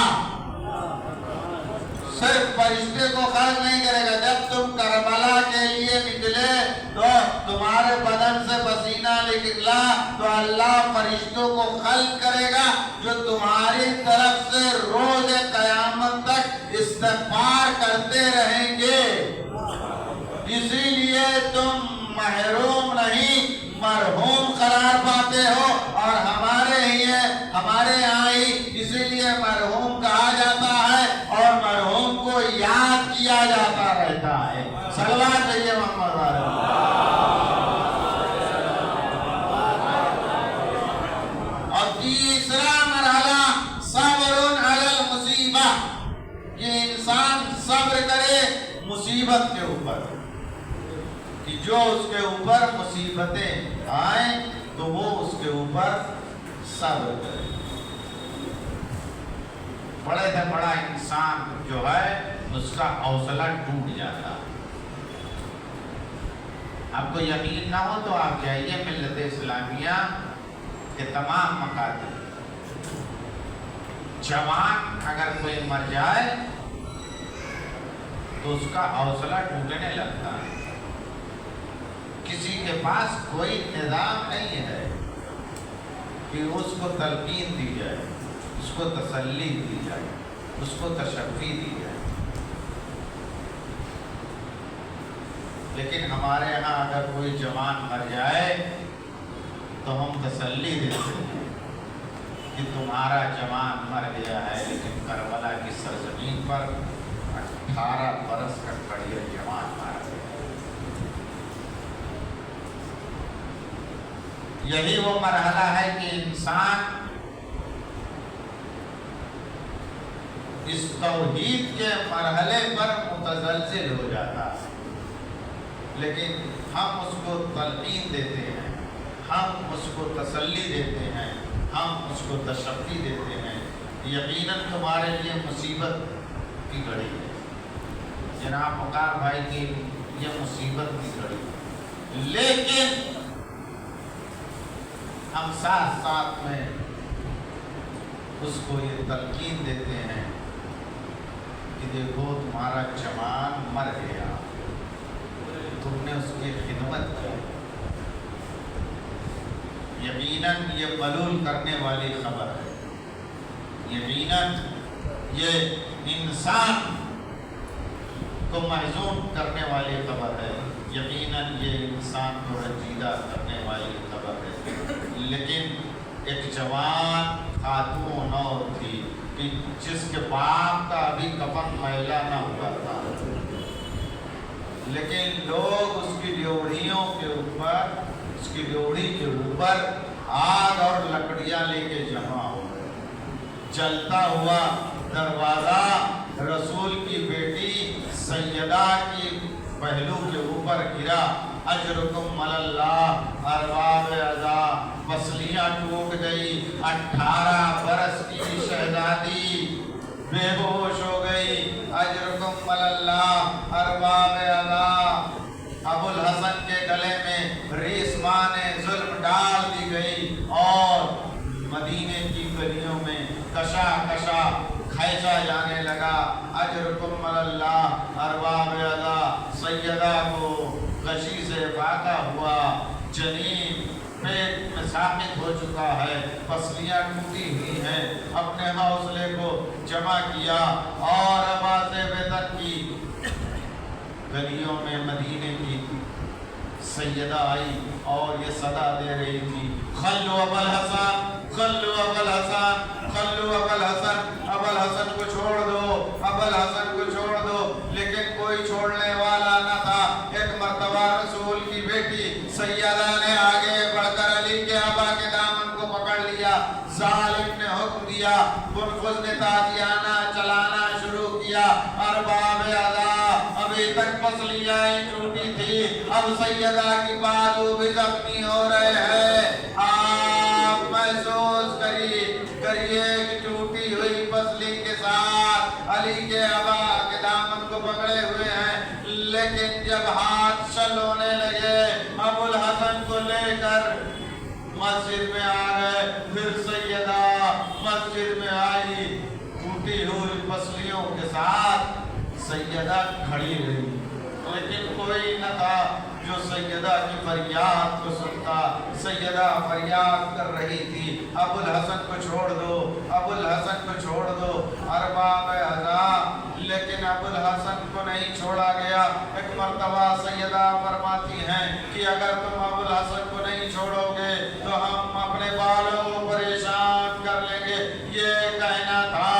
صرف فرشتے کو خلق نہیں کرے گا. جب تم کربلا کے لیے نکلے تو تمہارے بدن سے پسینہ نکلا تو اللہ فرشتوں کو خلق کرے گا جو تمہاری طرف سے روز قیامت تک استغفار کرتے رہیں گے. اسی لیے تم محروم نہیں مرحوم قرار پاتے ہو. اور ہمارے یہاں ہی اسی لیے مرحوم کہا جاتا ہے اور مرحوم کو یاد کیا جاتا رہتا ہے. صلوات بھیجیے محمد علیہ. اور تیسرا کہ انسان صبر کرے مصیبت کے اوپر، کہ جو اس کے اوپر مصیبتیں آئیں تو وہ اس کے اوپر صبر کرے۔ بڑے سے بڑا انسان جو ہے اس کا حوصلہ ٹوٹ جاتا ہے۔ آپ کو یقین نہ ہو تو آپ جائیے ملت اسلامیہ کے تمام مکاتب، جوان اگر کوئی مر جائے تو اس کا حوصلہ ٹوٹنے لگتا ہے۔ کسی کے پاس کوئی نظام نہیں ہے کہ اس کو تلقین دی جائے، اس کو تسلی دی جائے، اس کو تشفی دی جائے۔ لیکن ہمارے یہاں اگر کوئی جوان مر جائے تو ہم تسلی دیتے ہیں کہ تمہارا جوان مر گیا ہے، لیکن کربلا کی سرزمین پر 18 برس کا کڑیا جوان مارا گیا۔ یہی وہ مرحلہ ہے کہ انسان اس توحید کے مرحلے پر متزلزل ہو جاتا ہے، لیکن ہم اس کو تلقین دیتے ہیں، ہم اس کو تسلی دیتے ہیں، ہم اس کو تشفی دیتے ہیں۔ یقیناً تمہارے لیے مصیبت کی گھڑی ہے جناب وقار بھائی کی، یہ مصیبت کی گھڑی ہے، لیکن ہم ساتھ ساتھ میں اس کو یہ تلقین دیتے ہیں کہ دیکھو تمہارا جوان مر گیا، تم نے اس کی خدمت کی۔ یقیناً یہ ملول کرنے والی خبر ہے، یقیناً یہ انسان کو محزون کرنے والی خبر ہے، یقیناً یہ انسان کو رنجیدہ کرنے والی خبر ہے۔ لیکن ایک جوان خاتون اور تھی کہ جس کے باپ کا ابھی کفن میلا نہ ہوا تھا، لیکن لوگ اس کی ڈیوڑیوں کے اوپر، اس کی ڈیوڑی کے اوپر آگ اور لکڑیاں لے کے جمع ہو گئے۔ جلتا ہوا دروازہ رسول کی بیٹی سیدہ کی پہلو کے اوپر گرا۔ اجرکم اللہ، ارباب اعضا، پسلیاں ٹوٹ گئی۔ 18 برس کی شہزادی بے ہوش ہو گئی۔ اجرکم اللہ، ارباب اعضا۔ ابو الحسن کے گلے میں ریسمان ظلم ڈال دی گئی اور مدینے کی گلیوں میں کشا کشا کھینچا جانے لگا۔ اجرکم اللہ، ارباب اعضا۔ سیدہ کو غشی سے واقع ہوا، جنین پیٹ میں ساقط ہو چکا ہے، پسلیاں ٹوٹی ہوئی ہیں۔ اپنے حوصلے کو جمع کیا اور آواز وطن کی گلیوں میں مدینے کی سیدہ آئی اور یہ صدا دے رہی تھی، خلو ابو الحسن، خلو ابو الحسن، خلو ابو الحسن۔ ابو الحسن کو چھوڑ دو، ابو الحسن کو چھوڑ دو۔ لیکن کوئی چھوڑنے والا نہ تھا۔ ایک مرتبہ رسول کی بیٹی سیدہ نے آگے بڑھ کر علی کے ابا کے دامن کو پکڑ لیا۔ ظالم نے حکم دیا، گنفذ نے تازیانہ چلانا شروع کیا۔ ارباب اعضا، ابھی تک پسلیاں ٹوٹی تھی، اب سیدہ کی بازو بھی زخمی ہو رہے ہیں۔ آپ محسوس کریے کہ ٹوٹی ہوئی پسلی کے ساتھ علی کے ابا کے دامن کو پکڑے ہوئے ہیں، لیکن جب ہاتھ شل ہونے لگے ابو الحسن کو لے کر مسجد میں آ گئے۔ پھر سیدہ مسجد میں آئی، ٹوٹی ہوئی پسلیوں کے ساتھ سیدہ کھڑی رہی، لیکن کوئی نہ تھا جو سیدہ کی فریاد کو سنتا۔ سیدہ فریاد کر رہی تھی، ابو الحسن کو چھوڑ دو، ابو الحسن کو چھوڑ دو۔ ارباب اعضا، لیکن ابو الحسن کو نہیں چھوڑا گیا۔ ایک مرتبہ سیدہ فرماتی ہیں کہ اگر تم ابو الحسن کو نہیں چھوڑو گے تو ہم اپنے بالوں کو پریشان کر لیں گے۔ یہ کہنا تھا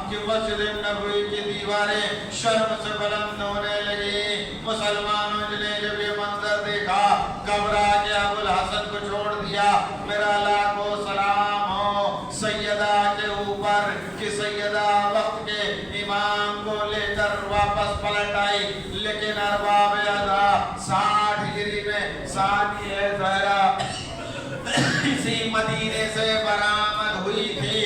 کہ مسجد نبوی کی دیواریں شرم سے بلند ہونے لگی۔ مسلمانوں نے جب یہ منظر دیکھا گھبرا کے ابو الحسن کو چھوڑ دیا۔ میرا لاکھوں سلام ہو سیدہ کے اوپر کہ سیدہ وقت کے امام کو واپس پلٹ آئی، لیکن ارباب ادا 60 ہجری میں ثانیہ زہرا اسی مدینے سے برآمد ہوئی تھی،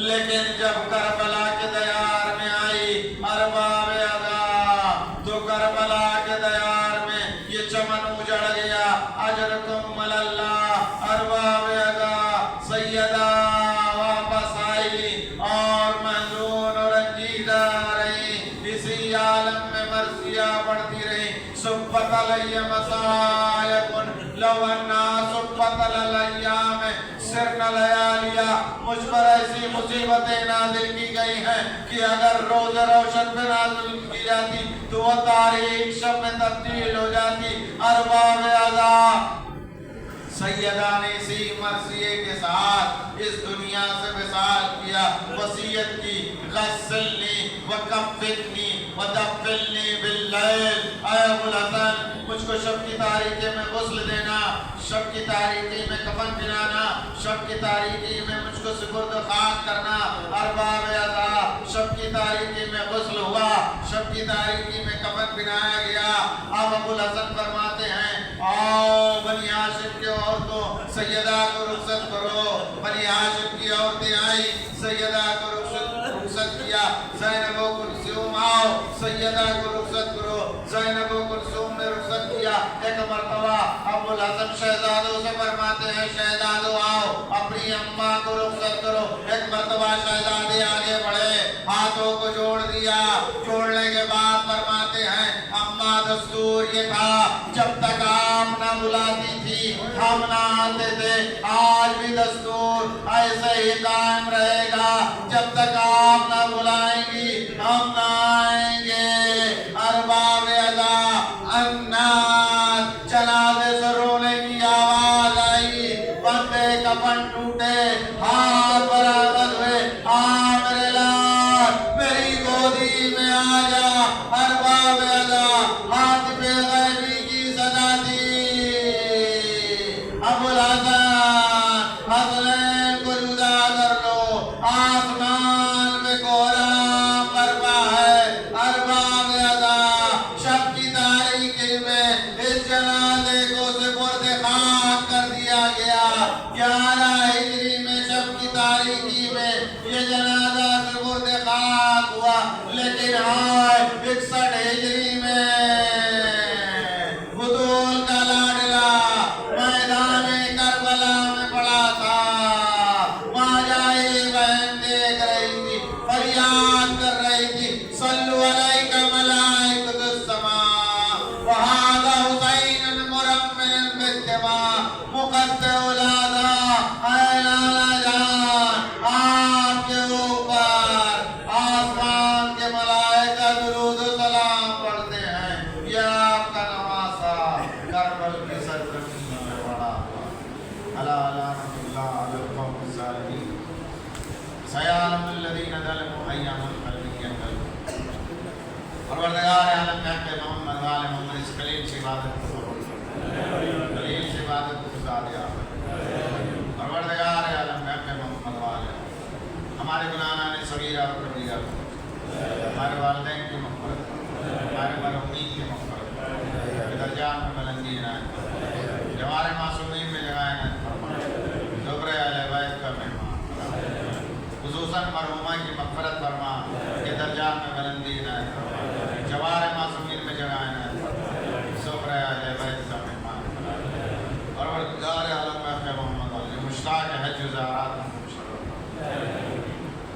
لیکن جب کربلا کے دیار میں آئی ارباب ادا تو کربلا کے دیار میں یہ چمن اجڑ گیا۔ اجرکم اللہ، ارباب ادا سیدہ واپس آئی اور محزون اور رنجیدہ رہی، اسی عالم میں مرثیہ پڑھتی رہی۔ سبت علیہ مسائکن لو انا سبت الایام سرن لیالیا، مجھ پر ایسی مصیبتیں نازل کی گئی ہیں کہ اگر روز روشن پہ نازل کی جاتی تو وہ تاریخ شب میں تبدیل ہو جاتی۔ ارباب ادا سیدہ نے اسی مرثیے کے ساتھ اس دنیا سے وصال کیا، وصیت کی، غسلنی وکفنی ودفنی باللیل، اے ابو الحسن مجھ کو شب کی تاریکی میں غسل دینا، شب کی تاریکی میں کفن بنانا، شب کی تاریکی میں مجھ کو سپرد خاک کرنا۔ ارباب ادا شب کی تاریکی میں غسل ہوا، شب کی تاریکی میں کفن بنایا گیا۔ اب ابو الحسن فرماتے ہیں آؤ بنی ہاشم کی عورتوں سیدہ کو رخصت کرو۔ بنی ہاشم کی عورتیں آئی، سیدہ کو رخصت کیا۔ زینب و کلثوم آؤ، سیدہ کو رخصت کرو۔ زینب و کلثوم نے رخصت کیا۔ ایک مرتبہ ابو الحسن شہزادوں سے فرماتے ہیں شہزادوں آؤ اپنی اماں کو رخصت کرو۔ ایک مرتبہ شہزادے آگے بڑھے، ہاتھوں کو جوڑ دیا، جوڑنے کے بعد فرماتے ہیں اماں دستور یہ تھا جب تک آپ نہ بلاتی تھی ہم نہ آتے تھے، آج بھی دستور ایسے ہی قائم رہے گا، جب تک آپ نہ بلائیں گی ہم نہ آئیں گے۔ ارباب ادا الناس، جنازے سے رونے کی آواز آئی، بندے کفن ٹوٹے، ہاتھ برآمد ہوئے، آ میرے لال میری گودی میں آ جا۔ ارباب ادا ہاتھ پہ غیبی کی صدا دی، ابو الحسن حسنین کو جدا کر لو، آسمان میں کوہرام برپا ہے۔ ارباب ادا شب کی تاریکی میں اس جنازے کو سپرد خاک کر دیا گیا۔ 11 ہجری میں شب کی تاریکی میں یہ جنازہ سپرد خاک ہوا، لیکن آج 61 ہجری میں بطول کا لاڈلا میدان کربلا میں پڑا تھا، ماں جائے بہن دیکھ رہی تھی، فریاد کر رہی تھی صلو علیک ملائکۃ السماء وہذا حسین مرمن بالدماء مقطع اولادا۔ اے لالا جان آپ کے اوپر آسمان کے ملائکہ درود و سلام پڑھتے ہیں، یہ آپ کا نواسا کربل کی سرزمین میں پڑا ہوا۔ الا لعنۃ اللہ علی القوم الظالمین، سیعلم الذین ظلموا ایام القلب ینقلبون۔ پروردگار عالم کہتے محمد وآل محمد اس کلیم سے عبادت کو کلیم سے عبادت کو زیادہ پروردگار عالم کہتے محمد وآل ہمارے گناہان صغیرہ اور کبیرہ، ہمارے والدین کی مغفرت، ہمارے مرحومین کی مغفرت، درجات میں بلندی عنایت فرما، جو ہمارے معصومین میں جگہ عنایت فرما، زبر اہل بیت کا مہمان فرما، خصوصاً مرحومہ کی مغفرت فرما، کہ درجات میں بلندی عنایت فرما، جو ہمارے معصومین میں جگہ عنایت فرما، زبر اہل بیت کا مہمان فرما۔ پروردگار عالم کہتے محمد وآل مشتاق حج و زیارات میں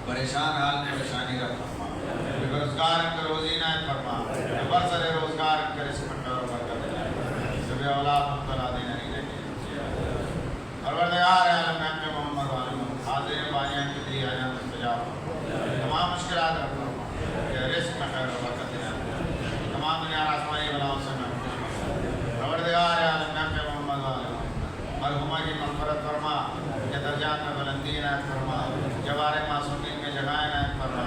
پریشان حال میں پریشانی رکھ فرما، بے روزگار ان کو روزی عنایت فرما، بے برسر روزگار ان کے رزق میں کاروبار کر دے، جو بے اولاد مبتلا دینا نہیں دیتے۔ پروردگار عالم کہتے محمد وآل حاضرین بانیان کی دلی آجان مستجاب فرما، تمام مشکلات رکھ فرما، کہ رزق میں خیر و برکت دینا، تمام دنیا اور آسمانی بلاؤں سے محفوظ فرما۔ پروردگار عالم کہتے محمد وآل مرحومہ کی مغفرت فرما، کہ درجات میں بلندی عنایت فرما، جوار معصومین میں جگہ عنایت فرما،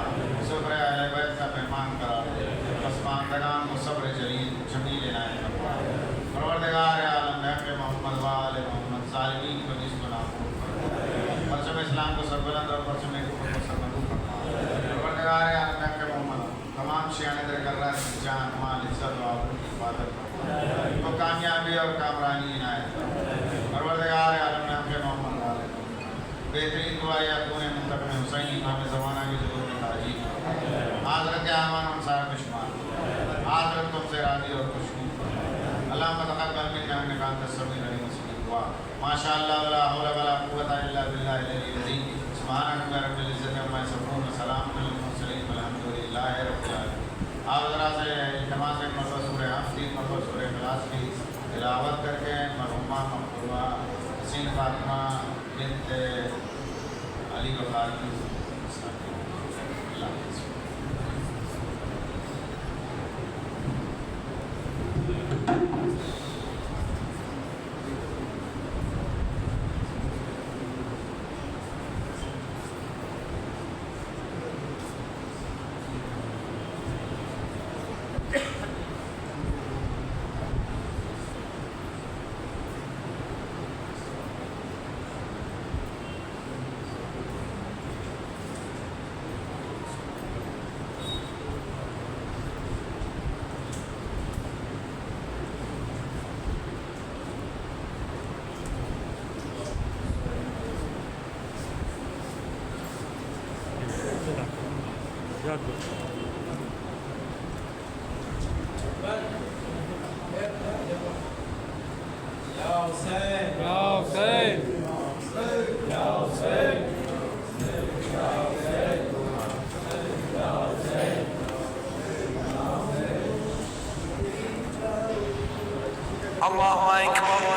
صبر اہل بیت کا مہمان قرار دے، پسماندگان کو صبر جمیل عنایت فرما۔ پروردگار عالم ہے محمد وآل محمد ظالمین کو جس کو نابود فرما، پرچم اسلام کو سربلند اور پرچم کفر کو سربلند فرما۔ پروردگار عالم ہے محمد تمام بخشیاں در کر رہا ہے جان مال عزت و آبرو کی حفاظت فرما تو کامیابی اور کامرانی عنایت فرما پروردگار عالم نے ہم کے محمد عالم بہترین دعا یا کونے منتقم حسینی امام زمانہ کی ضرور میں تاجیب حضرت آمان انصار بشمار حضرت تم سے راضی اور خوش ہوں اللہم تقبل منا انک انت السمیع العلیم دعا ماشاءاللہ ولا حول ولا قوت الا باللہ العلی العظیم سبحان رب العزت عما یصفون وسلام علی المرسلین والحمد للہ رب العالمین آپ حضرات سے التماس ہے مرتبہ سورہ حفظ کی مرتبہ سورہ اخلاص کی تلاوت کر کے مرحومہ مقبولہ حسین فاطمہ بنت علی وقار کی اللہ حافظ الله أكبر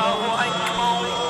الله أكبر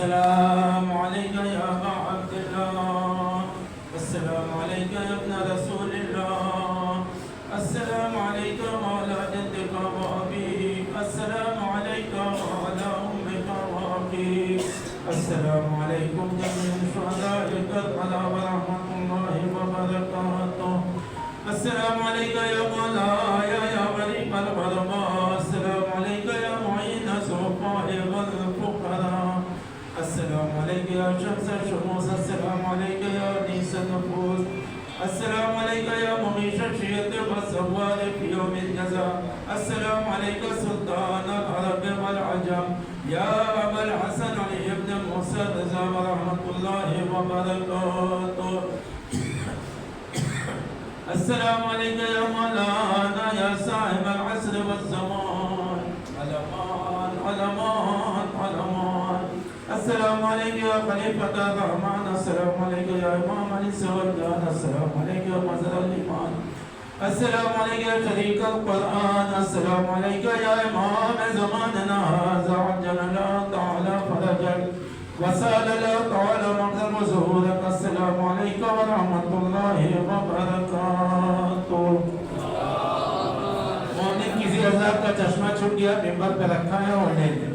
السلام عليك يا أبا عبد الله. السلام عليك يا ابن رسول الله. السلام عليك وعلى جدك وأبيك. السلام عليك وعلى أمك وأخيك. السلام عليكم جميع شهداء كربلاء ورحمة الله وبركاته. السلام عليك يا مولاي يا غريب الغرباء. السلام عليك يا معين سفهاء والفقراء. السلام عليك يا شمس الشموس. السلام عليك يا أنيس النفوس. السلام عليك يا مغيث الشيط والسواد في يوم الجزاء. السلام عليك سلطان العرب والعجم يا أبا الحسن علي بن موسى الرضا ورحمة الله وبركاته. السلام عليك يا مولانا يا صاحب العصر والزمان. علمان علمان علمان. السلام عليك يا خليفة الرحمن. السلام عليك يا إمام الإنس والجان. السلام عليك يا مظهر الإيمان. السلام عليك يا شريك القرآن. السلام عليك يا إمام زماننا هذا. عجل الله تعالى فرجك وسال الله تعالى مقدم ظهورك. السلام عليك ورحمة الله وبركاته. مومن کسی عذاب کا چشمہ چھپ گیا، ممبر پہ رکھا ہے اور لے لے.